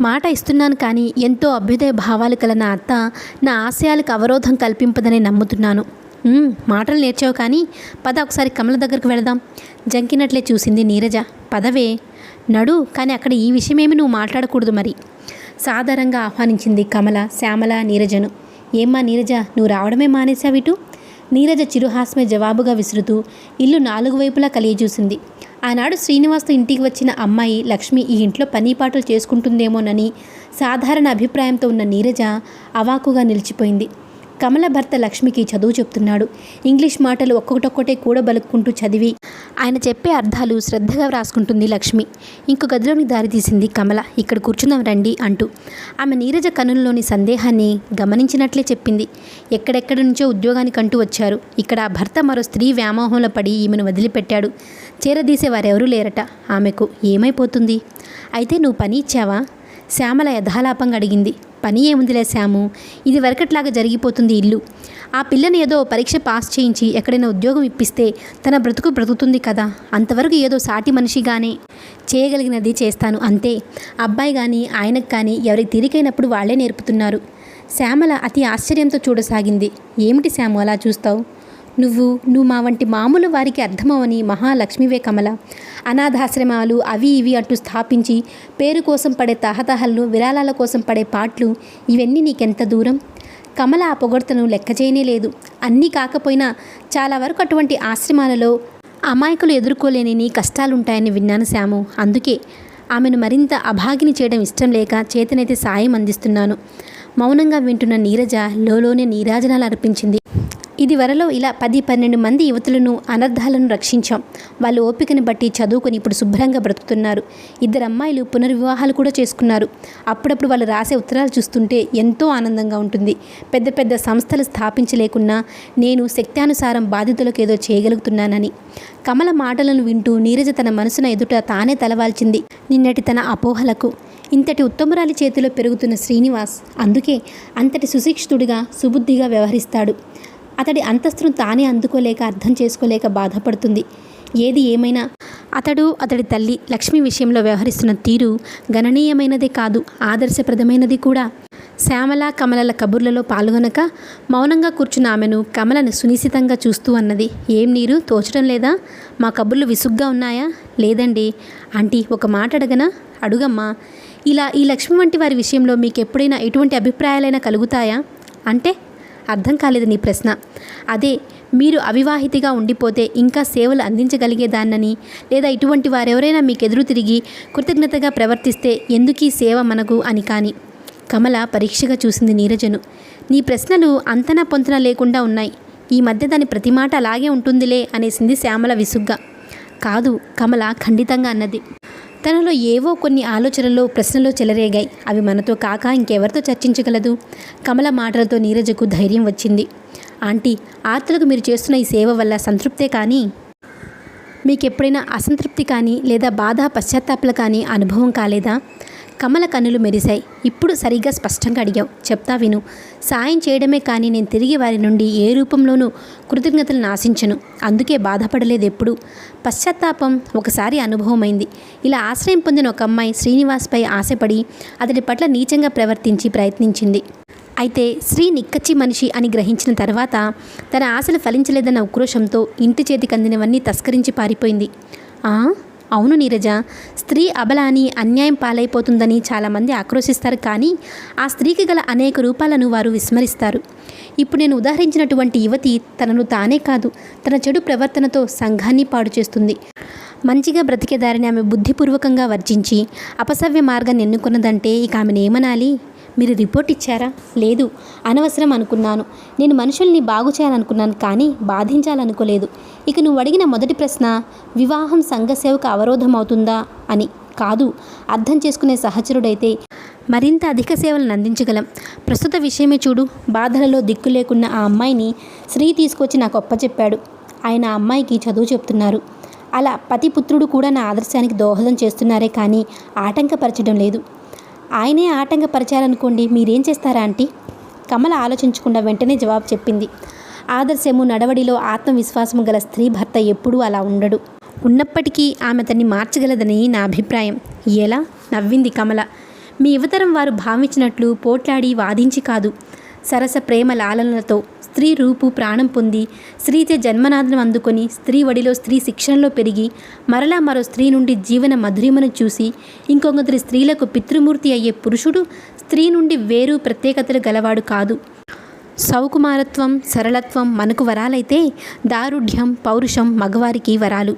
మాట ఇస్తున్నాను కానీ ఎంతో అభ్యుదయ భావాలు కల నా అత్త నా ఆశయాలకు అవరోధం కల్పింపదని నమ్ముతున్నాను. మాటలు నేర్చావు కానీ పద, ఒకసారి కమల దగ్గరకు వెళదాం. జంకినట్లే చూసింది నీరజ. పదవే. నడు, కానీ అక్కడ ఈ విషయమేమి నువ్వు మాట్లాడకూడదు మరి. సాధారణంగా ఆహ్వానించింది కమల శ్యామల నీరజను. ఏమ్మా నీరజ, నువ్వు రావడమే మానేశావిటు? నీరజ చిరుహాస్మే జవాబుగా విసురుతూ ఇల్లు నాలుగు వైపులా కలియజూసింది. ఆనాడు శ్రీనివాస్తో ఇంటికి వచ్చిన అమ్మాయి లక్ష్మి ఈ ఇంట్లో పనీపాటలు చేసుకుంటుందేమోనని సాధారణ అభిప్రాయంతో ఉన్న నీరజ అవాకుగా నిలిచిపోయింది. కమల భర్త లక్ష్మికి చదువు చెప్తున్నాడు. ఇంగ్లీష్ మాటలు ఒక్కొక్కటొక్కటే కూడబలుక్కుంటూ చదివి ఆయన చెప్పే అర్థాలు శ్రద్ధగా వ్రాసుకుంటుంది లక్ష్మి. ఇంకో గదిలోనికి దారితీసింది కమల. ఇక్కడ కూర్చుందాం రండి అంటూ. ఆమె నీరజ కనుల్లోని సందేహాన్ని గమనించినట్లే చెప్పింది. ఎక్కడెక్కడి నుంచో ఉద్యోగానికంటూ వచ్చారు. ఇక్కడ ఆ భర్త మరో స్త్రీ వ్యామోహంలో పడి ఈమెను వదిలిపెట్టాడు. చేరదీసే వారెవరూ లేరట. ఆమెకు ఏమైపోతుంది? అయితే నువ్వు పని ఇచ్చావా? శ్యామల యథాలాపంగా అడిగింది. పని ఏముందిలే శ్యాము, ఇది వరకట్లాగా జరిగిపోతుంది ఇల్లు. ఆ పిల్లని ఏదో పరీక్ష పాస్ చేయించి ఎక్కడైనా ఉద్యోగం ఇప్పిస్తే తన బ్రతుకుతుంది కదా. అంతవరకు ఏదో సాటి మనిషిగానే చేయగలిగినది చేస్తాను అంతే. అబ్బాయి కానీ ఆయనకు కానీ ఎవరికి తీరికైనప్పుడు వాళ్లే నేర్పుతున్నారు. శ్యామల అతి ఆశ్చర్యంతో చూడసాగింది. ఏమిటి శ్యాము అలా చూస్తావు? నువ్వు మా వంటి మామూలు వారికి అర్థమవని మహాలక్ష్మివే కమల. అనాథాశ్రమాలు అవి ఇవి అంటూ స్థాపించి పేరు కోసం పడే తహతహలను, విరాళాల కోసం పడే పాటలు, ఇవన్నీ నీకెంత దూరం? కమల ఆ పొగడ్తను లెక్క చేయనే లేదు. అన్నీ కాకపోయినా చాలా వరకు అటువంటి ఆశ్రమాలలో అమాయకులు ఎదుర్కోలేని నీ కష్టాలుంటాయని విన్నాను శ్యాము. అందుకే ఆమెను మరింత అభాగిని చేయడం ఇష్టం లేక చేతనైతే సాయం అందిస్తున్నాను. మౌనంగా వింటున్న నీరజ లోలోనే నీరాజనాలు అర్పించింది. ఇదివరలో ఇలా 10-12 మంది యువతులను అనర్థాలను రక్షించాం. వాళ్ళు ఓపికని బట్టి చదువుకొని ఇప్పుడు శుభ్రంగా బ్రతుకుతున్నారు. 2 అమ్మాయిలు పునర్వివాహాలు కూడా చేసుకున్నారు. అప్పుడప్పుడు వాళ్ళు రాసే ఉత్తరాలు చూస్తుంటే ఎంతో ఆనందంగా ఉంటుంది. పెద్ద పెద్ద సంస్థలు స్థాపించలేకున్నా నేను శక్త్యానుసారం బాధితులకు ఏదో చేయగలుగుతున్నానని. కమల మాటలను వింటూ నీరజ తన మనసున ఎదుట తానే తలవాల్చింది నిన్నటి తన అపోహలకు. ఇంతటి ఉత్తమురాలి చేతిలో పెరుగుతున్న శ్రీనివాస్ అందుకే అంతటి సుశిక్షితుడిగా సుబుద్ధిగా వ్యవహరిస్తాడు. అతడి అంతస్తును తానే అందుకోలేక అర్థం చేసుకోలేక బాధపడుతుంది. ఏది ఏమైనా అతడి తల్లి లక్ష్మి విషయంలో వ్యవహరిస్తున్న తీరు గణనీయమైనదే కాదు, ఆదర్శప్రదమైనది కూడా. శ్యామల కమలల కబుర్లలో పాల్గొనక మౌనంగా కూర్చున్న ఆమెను కమలను సునిశితంగా చూస్తూ అన్నది, ఏం నీరు తోచడం లేదా? మా కబుర్లు విసుగ్గా ఉన్నాయా? లేదండి. ఆంటీ, ఒక మాట అడగనా? అడుగమ్మా. ఇలా ఈ లక్ష్మి వంటి వారి విషయంలో మీకు ఎప్పుడైనా ఎటువంటి అభిప్రాయాలైనా కలుగుతాయా? అంటే అర్థం కాలేదు నీ ప్రశ్న. అదే, మీరు అవివాహితిగా ఉండిపోతే ఇంకా సేవలు అందించగలిగేదాన్నని, లేదా ఇటువంటి వారెవరైనా మీకు ఎదురు తిరిగి కృతజ్ఞతగా ప్రవర్తిస్తే ఎందుకీ సేవ మనకు అని. కానీ కమల పరీక్షగా చూసింది నీరజను. నీ ప్రశ్నలు అంతనా పొంతన లేకుండా ఉన్నాయి. ఈ మధ్య దాని ప్రతి మాట అలాగే ఉంటుందిలే అనేసింది శ్యామల విసుగ్గా. కాదు, కమల ఖండితంగా అన్నది. తనలో ఏవో కొన్ని ఆలోచనలో ప్రశ్నలో చెలరేగాయి. అవి మనతో కాక ఇంకెవరితో చర్చించగలదు? కమల మాటలతో నీరజకు ధైర్యం వచ్చింది. ఆంటీ, ఆర్తులకు మీరు చేస్తున్న ఈ సేవ వల్ల సంతృప్తే కానీ మీకెప్పుడైనా అసంతృప్తి కానీ లేదా బాధ పశ్చాత్తాపాలు కానీ అనుభవం కాలేదా? కమల కన్నులు మెరిశాయి. ఇప్పుడు సరిగ్గా స్పష్టంగా అడిగావు, చెప్తా విను. సాయం చేయడమే కానీ నేను తిరిగి వారి నుండి ఏ రూపంలోనూ కృతజ్ఞతలను ఆశించను. అందుకే బాధపడలేదు ఎప్పుడు. పశ్చాత్తాపం ఒకసారి అనుభవమైంది. ఇలా ఆశ్రయం పొందిన ఒక అమ్మాయి శ్రీనివాస్పై ఆశపడి అతడి పట్ల నీచంగా ప్రవర్తించి ప్రయత్నించింది. అయితే శ్రీ నిక్కచ్చి మనిషి అని గ్రహించిన తర్వాత తన ఆశలు ఫలించలేదన్న ఉక్రోషంతో ఇంటి చేతికి అందినవన్నీ తస్కరించి పారిపోయింది. అవును నీరజ, స్త్రీ అబల అని అన్యాయం పాలైపోతుందని చాలామంది ఆక్రోశిస్తారు. కానీ ఆ స్త్రీకి గల అనేక రూపాలను వారు విస్మరిస్తారు. ఇప్పుడు నేను ఉదాహరించినటువంటి యువతి తనను తానే కాదు, తన చెడు ప్రవర్తనతో సంఘాన్ని పాడు చేస్తుంది. మంచిగా బ్రతికేదారిని ఆమె బుద్ధిపూర్వకంగా వర్జించి అపసవ్య మార్గాన్ని ఎన్నుకున్నదంటే ఇక ఆమెను ఏమనాలి? మీరు రిపోర్ట్ ఇచ్చారా? లేదు, అనవసరం అనుకున్నాను. నేను మనుషుల్ని బాగు చేయాలనుకున్నాను కానీ బాధించాలనుకోలేదు. ఇక నువ్వు అడిగిన మొదటి ప్రశ్న, వివాహం సంఘసేవకు అవరోధం అవుతుందా అని. కాదు, అర్థం చేసుకునే సహచరుడైతే మరింత అధిక సేవలను అందించగలం. ప్రస్తుత విషయమే చూడు. బాధలలో దిక్కు లేకున్న ఆ అమ్మాయిని శ్రీ తీసుకొచ్చి నాకు అప్పచెప్పాడు. ఆయన ఆ అమ్మాయికి చదువు చెప్తున్నారు. అలా పతిపుత్రుడు కూడా నా ఆదర్శానికి దోహదం చేస్తున్నారే కానీ ఆటంకపరచడం లేదు. ఆయనే ఆటంకపరిచారనుకోండి, మీరేం చేస్తారా ఆంటీ? కమల ఆలోచించకుండా వెంటనే జవాబు చెప్పింది. ఆదర్శము నడవడిలో ఆత్మవిశ్వాసము గల స్త్రీ భర్త ఎప్పుడూ అలా ఉండడు. ఉన్నప్పటికీ ఆమె అతన్ని మార్చగలదని నా అభిప్రాయం. ఎలా? నవ్వింది కమల. మీ యువతరం వారు భావించినట్లు పోట్లాడి వాదించి కాదు, సరస ప్రేమ లాలనలతో స్త్రీ రూపు ప్రాణం పొంది స్త్రీచే జన్మనాదనం అందుకొని స్త్రీ వడిలో స్త్రీ శిక్షణలో పెరిగి మరలా మరో స్త్రీ నుండి జీవన మధురిమను చూసి ఇంకొకరి స్త్రీలకు పితృమూర్తి అయ్యే పురుషుడు స్త్రీ నుండి వేరు ప్రత్యేకతలు గలవాడు కాదు. సౌకుమారత్వం, సరళత్వం మనకు వరాలైతే దారుఢ్యం, పౌరుషం మగవారికి వరాలు.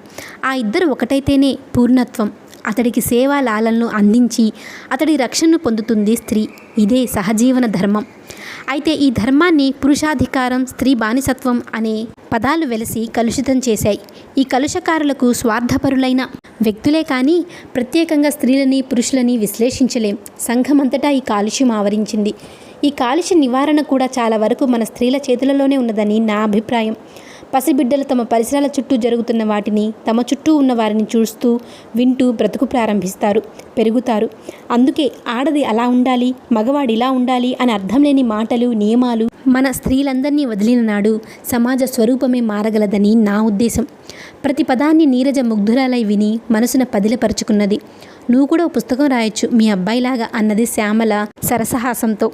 ఆ ఇద్దరు ఒకటైతేనే పూర్ణత్వం. అతడికి సేవా లాలనను అందించి అతడి రక్షణను పొందుతుంది స్త్రీ. ఇదే సహజీవన ధర్మం. అయితే ఈ ధర్మాన్ని పురుషాధికారం, స్త్రీ బానిసత్వం అనే పదాలు వెలసి కలుషితం చేశాయి. ఈ కలుషకారులకు స్వార్థపరులైన వ్యక్తులే కానీ ప్రత్యేకంగా స్త్రీలని పురుషులని విశ్లేషించలేం. సంఘమంతటా ఈ కాలుష్యం ఆవరించింది. ఈ కాలుష్య నివారణ కూడా చాలా వరకు మన స్త్రీల చేతులలోనే ఉన్నదని నా అభిప్రాయం. పసిబిడ్డలు తమ పరిసరాల చుట్టూ జరుగుతున్న వాటిని, తమ చుట్టూ ఉన్న వారిని చూస్తూ వింటూ బ్రతుకు ప్రారంభిస్తారు, పెరుగుతారు. అందుకే ఆడది అలా ఉండాలి, మగవాడు ఇలా ఉండాలి అని అర్థం లేని మాటలు, నియమాలు మన స్త్రీలందరినీ వదిలిన నాడు సమాజ స్వరూపమే మారగలదని నా ఉద్దేశం. ప్రతి పదాన్ని నీరజ ముగ్ధురాలై విని మనసున పదిలపరుచుకున్నది. నువ్వు కూడా ఓ పుస్తకం రాయొచ్చు మీ అబ్బాయిలాగా అన్నది శ్యామల సరసహాసంతో.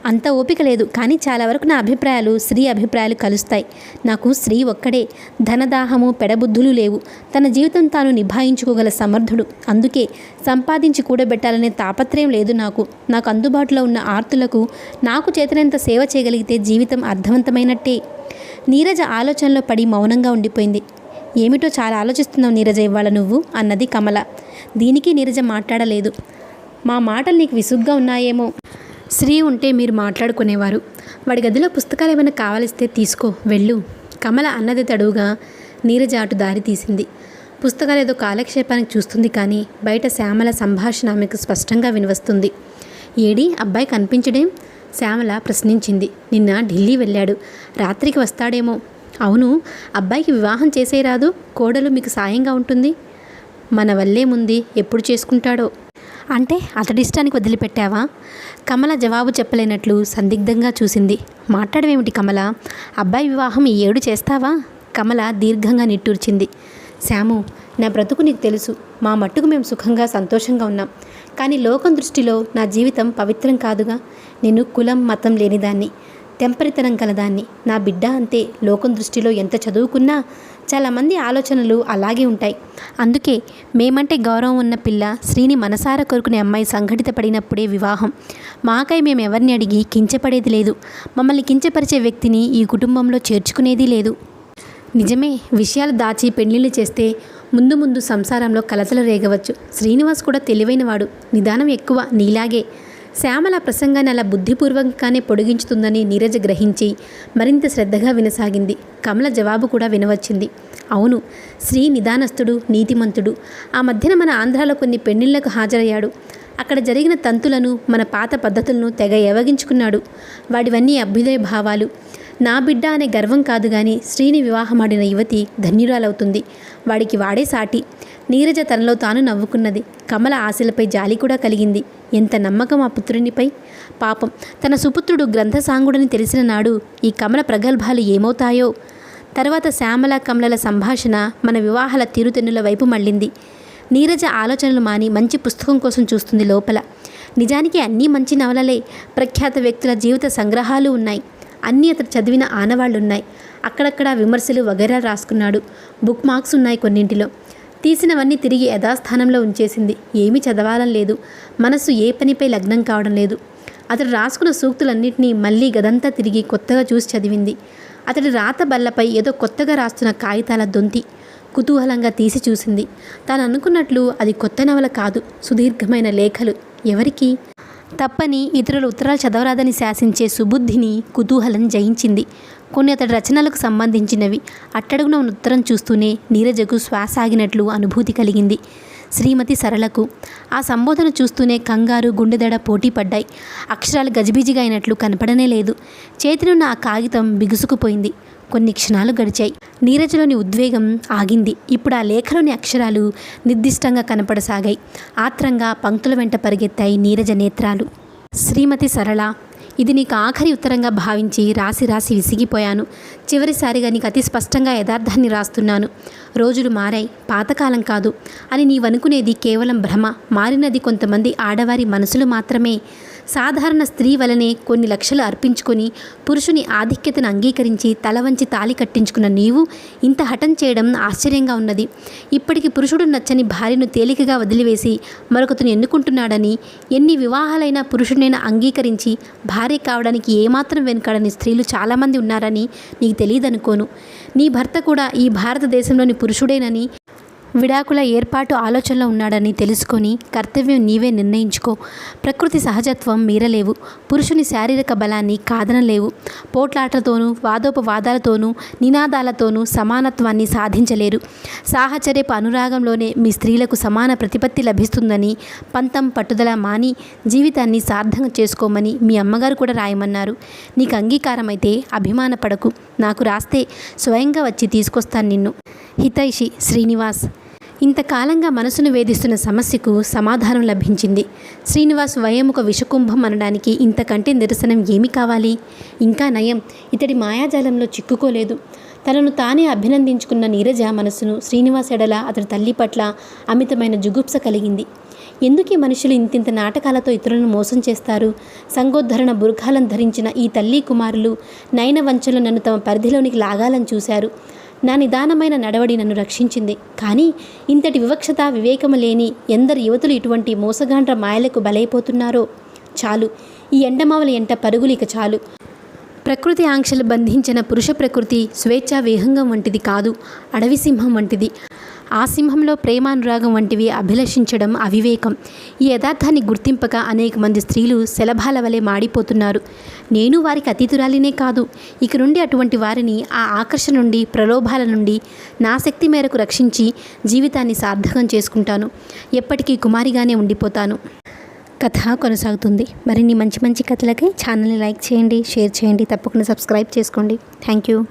అంత ఓపిక లేదు కానీ చాలా వరకు నా అభిప్రాయాలు స్త్రీ అభిప్రాయాలు కలుస్తాయి. నాకు స్త్రీ ఒక్కడే. ధనదాహము పెడబుద్ధులు లేవు. తన జీవితం తాను నిభాయించుకోగల సమర్థుడు. అందుకే సంపాదించి కూడబెట్టాలనే తాపత్రయం లేదు నాకు. నాకు అందుబాటులో ఉన్న ఆర్తులకు నాకు చేతనంత సేవ చేయగలిగితే జీవితం అర్థవంతమైనట్టే. నీరజ ఆలోచనలో పడి మౌనంగా ఉండిపోయింది. ఏమిటో చాలా ఆలోచిస్తున్నావు నీరజ ఇవాళ నువ్వు అన్నది కమల. దీనికి నీరజ మాట్లాడలేదు. మా మాటలు నీకు విసుగ్గా ఉన్నాయేమో. శ్రీ ఉంటే మీరు మాట్లాడుకునేవారు. వాడి గదిలో పుస్తకాలు ఏమైనా కావాలిస్తే తీసుకో, వెళ్ళు. కమల అన్నది తడువుగా నీరజ అటు దారి తీసింది. పుస్తకాలు ఏదో కాలక్షేపానికి చూస్తుంది, కానీ బయట శ్యామల సంభాషణ ఆమెకు స్పష్టంగా వినివస్తుంది. ఏడి అబ్బాయి కనిపించడేం? శ్యామల ప్రశ్నించింది. నిన్న ఢిల్లీ వెళ్ళాడు, రాత్రికి వస్తాడేమో. అవును, అబ్బాయికి వివాహం చేసేయరాదు, కోడలు మీకు సాయంగా ఉంటుంది. మన వల్లేముంది, ఎప్పుడు చేసుకుంటాడో. అంటే అతడిష్టానికి వదిలిపెట్టావా? కమల జవాబు చెప్పలేనట్లు సందిగ్ధంగా చూసింది. మాట్లాడవేమిటి కమల? అబ్బాయి వివాహం ఈ ఏడు చేస్తావా? కమల దీర్ఘంగా నిట్టూర్చింది. శ్యాము, నా బ్రతుకు నీకు తెలుసు. మా మట్టుకు మేము సుఖంగా సంతోషంగా ఉన్నాం. కానీ లోకం దృష్టిలో నా జీవితం పవిత్రం కాదుగా. నేను కులం మతం లేనిదాన్ని, తెంపరితనం కలదాన్ని. నా బిడ్డ అంతే. లోకం దృష్టిలో ఎంత చదువుకున్నా చాలామంది ఆలోచనలు అలాగే ఉంటాయి. అందుకే మేమంటే గౌరవం ఉన్న పిల్ల శ్రీని మనసారా కోరుకునే అమ్మాయి సంఘటిత పడినప్పుడే వివాహం. మాకై మేము ఎవరిని అడిగి కించపడేది లేదు. మమ్మల్ని కించపరిచే వ్యక్తిని ఈ కుటుంబంలో చేర్చుకునేది లేదు. నిజమే, విషయాలు దాచి పెళ్లిళ్ళు చేస్తే ముందు ముందు సంసారంలో కలతలు రేగవచ్చు. శ్రీనివాస్ కూడా తెలివైనవాడు, నిదానం ఎక్కువ, నీలాగే. శ్యామల ప్రసంగాన్ని అలా బుద్ధిపూర్వకంగానే పొడిగించుతుందని నీరజ గ్రహించి మరింత శ్రద్ధగా వినసాగింది. కమల జవాబు కూడా వినవచ్చింది. అవును, శ్రీ నిదానస్తుడు, నీతిమంతుడు. ఆ మధ్యన మన ఆంధ్రాలో కొన్ని పెళ్లిళ్లకు హాజరయ్యాడు. అక్కడ జరిగిన తంతులను, మన పాత పద్ధతులను తెగ ఏవగించుకున్నాడు. వాడివన్నీ అభ్యుదయ భావాలు. నా బిడ్డ అనే గర్వం కాదు గాని శ్రీని వివాహమాడిన యువతి ధన్యురాలవుతుంది. వాడికి వాడే సాటి. నీరజ తనలో తాను నవ్వుకున్నది. కమల ఆశలపై జాలి కూడా కలిగింది. ఎంత నమ్మకం ఆ పుత్రునిపై! పాపం, తన సుపుత్రుడు గ్రంథసాంగుడని తెలిసిన నాడు ఈ కమల ప్రగల్భాలు ఏమవుతాయో. తర్వాత శ్యామల కమలల సంభాషణ మన వివాహాల తీరుతెన్నుల వైపు మళ్ళింది. నీరజ ఆలోచనలు మాని మంచి పుస్తకం కోసం చూస్తుంది లోపల. నిజానికి అన్నీ మంచి నవలలే. ప్రఖ్యాత వ్యక్తుల జీవిత సంగ్రహాలు ఉన్నాయి. అన్నీ అతడు చదివిన ఆనవాళ్లున్నాయి. అక్కడక్కడ విమర్శలు వగైరా రాసుకున్నాడు. బుక్ మార్క్స్ ఉన్నాయి కొన్నింటిలో. తీసినవన్నీ తిరిగి యథాస్థానంలో ఉంచేసింది. ఏమీ చదవాలని లేదు. మనస్సు ఏ పనిపై లగ్నం కావడం లేదు. అతడు రాసుకున్న సూక్తులన్నింటినీ మళ్ళీ గదంతా తిరిగి కొత్తగా చూసి చదివింది. అతడి రాత బల్లపై ఏదో కొత్తగా రాస్తున్న కాగితాల దొంతి కుతూహలంగా తీసి చూసింది. తాను అనుకున్నట్లు అది కొత్త నవల కాదు, సుదీర్ఘమైన లేఖలు. ఎవరికి? తప్పని ఇతరుల ఉత్తరాలు చదవరాదని శాసించే సుబుద్ధిని కుతూహలం జయించింది. కొన్ని అతడి రచనలకు సంబంధించినవి. అట్టడుగున ఉన్న ఉత్తరం చూస్తూనే నీరజకు శ్వాస ఆగినట్లు అనుభూతి కలిగింది. శ్రీమతి సరళకు. ఆ సంబోధన చూస్తూనే కంగారు, గుండెదడ పోటీ పడ్డాయి. అక్షరాలు గజిబిజిగా అయినట్లు కనపడనే లేదు. చేతినున్న ఆ కాగితం బిగుసుకుపోయింది. కొన్ని క్షణాలు గడిచాయి. నీరజలోని ఉద్వేగం ఆగింది. ఇప్పుడు ఆ లేఖలోని అక్షరాలు నిర్దిష్టంగా కనపడసాగాయి. ఆత్రంగా పంక్తుల వెంట పరిగెత్తాయి నీరజ నేత్రాలు. శ్రీమతి సరళ, ఇది నీకు ఆఖరి ఉత్తరంగా భావించి రాసి రాసి విసిగిపోయాను. చివరిసారిగా నీకు అతి స్పష్టంగా యథార్థాన్ని రాస్తున్నాను. రోజులు మారాయి, పాతకాలం కాదు అని నీవనుకునేది కేవలం భ్రమ. మారినది కొంతమంది ఆడవారి మనసులు మాత్రమే. సాధారణ స్త్రీ వలనే కొన్ని లక్షలు అర్పించుకొని పురుషుని ఆధిక్యతను అంగీకరించి తల వంచి తాళి కట్టించుకున్న నీవు ఇంత హఠం చేయడం ఆశ్చర్యంగా ఉన్నది. ఇప్పటికి పురుషుడు నచ్చని భార్యను తేలికగా వదిలివేసి మరొకతను ఎన్నుకుంటున్నాడని, ఎన్ని వివాహాలైనా పురుషుడినైనా అంగీకరించి భార్య కావడానికి ఏమాత్రం వెనుకాడని స్త్రీలు చాలామంది ఉన్నారని నీకు తెలియదనుకోను. నీ భర్త కూడా ఈ భారతదేశంలోని పురుషుడేనని, విడాకుల ఏర్పాటు ఆలోచనలో ఉన్నాడని తెలుసుకొని కర్తవ్యం నీవే నిర్ణయించుకో. ప్రకృతి సహజత్వం మీరలేవు. పురుషుని శారీరక బలాన్ని కాదనలేవు. పోట్లాటలతోనూ వాదోపవాదాలతోనూ నినాదాలతోనూ సమానత్వాన్ని సాధించలేరు. సాహచర్యపు అనురాగంలోనే మీ స్త్రీలకు సమాన ప్రతిపత్తి లభిస్తుందని పంతం పట్టుదల మాని జీవితాన్ని సార్థంగా చేసుకోమని మీ అమ్మగారు కూడా రాయమన్నారు. నీకు అంగీకారమైతే అభిమానపడకు. నాకు రాస్తే స్వయంగా వచ్చి తీసుకొస్తాను నిన్ను. హితైషి శ్రీనివాస్. ఇంతకాలంగా మనసును వేధిస్తున్న సమస్యకు సమాధానం లభించింది. శ్రీనివాస్ వయముక విషకుంభం అనడానికి ఇంతకంటే నిరసనం ఏమి కావాలి? ఇంకా నయం, ఇతడి మాయాజాలంలో చిక్కుకోలేదు. తనను తానే అభినందించుకున్న నీరజ మనసును శ్రీనివాస్ ఎడల అతడి తల్లి పట్ల అమితమైన జుగుప్స కలిగింది. ఎందుకీ మనుషులు ఇంతింత నాటకాలతో ఇతరులను మోసం చేస్తారు? సంగోద్ధరణ బుర్ఖాలను ధరించిన ఈ తల్లి కుమారులు నయన వంచలు నన్ను తమ పరిధిలోనికి లాగాలని చూశారు. నా నిదానమైన నడవడి నన్ను రక్షించింది. కానీ ఇంతటి వివక్షత, వివేకము లేని ఎందరు యువతులు ఇటువంటి మోసగాండ్ర మాయలకు బలైపోతున్నారో. చాలు, ఈ ఎండమావల ఎంట పరుగులు ఇక చాలు. ప్రకృతి ఆంక్షలు బంధించిన పురుష ప్రకృతి స్వేచ్ఛా విహంగం వంటిది కాదు, అడవి సింహం వంటిది. ఆ సింహంలో ప్రేమానురాగం వంటివి అభిలషించడం అవివేకం. ఈ యథార్థాన్ని గుర్తింపక అనేక మంది స్త్రీలు శలభాల వలె మాడిపోతున్నారు. నేను వారికి అతీతురాలినే కాదు. ఇక నుండి అటువంటి వారిని ఆ ఆకర్షణ నుండి, ప్రలోభాల నుండి నా శక్తి మేరకు రక్షించి జీవితాన్ని సార్థకం చేసుకుంటాను. ఎప్పటికీ కుమారిగానే ఉండిపోతాను. కథ కొనసాగుతుంది. మరిన్ని మంచి మంచి కథలకై ఛానల్ని లైక్ చేయండి, షేర్ చేయండి, తప్పకుండా సబ్స్క్రైబ్ చేసుకోండి. Thank you.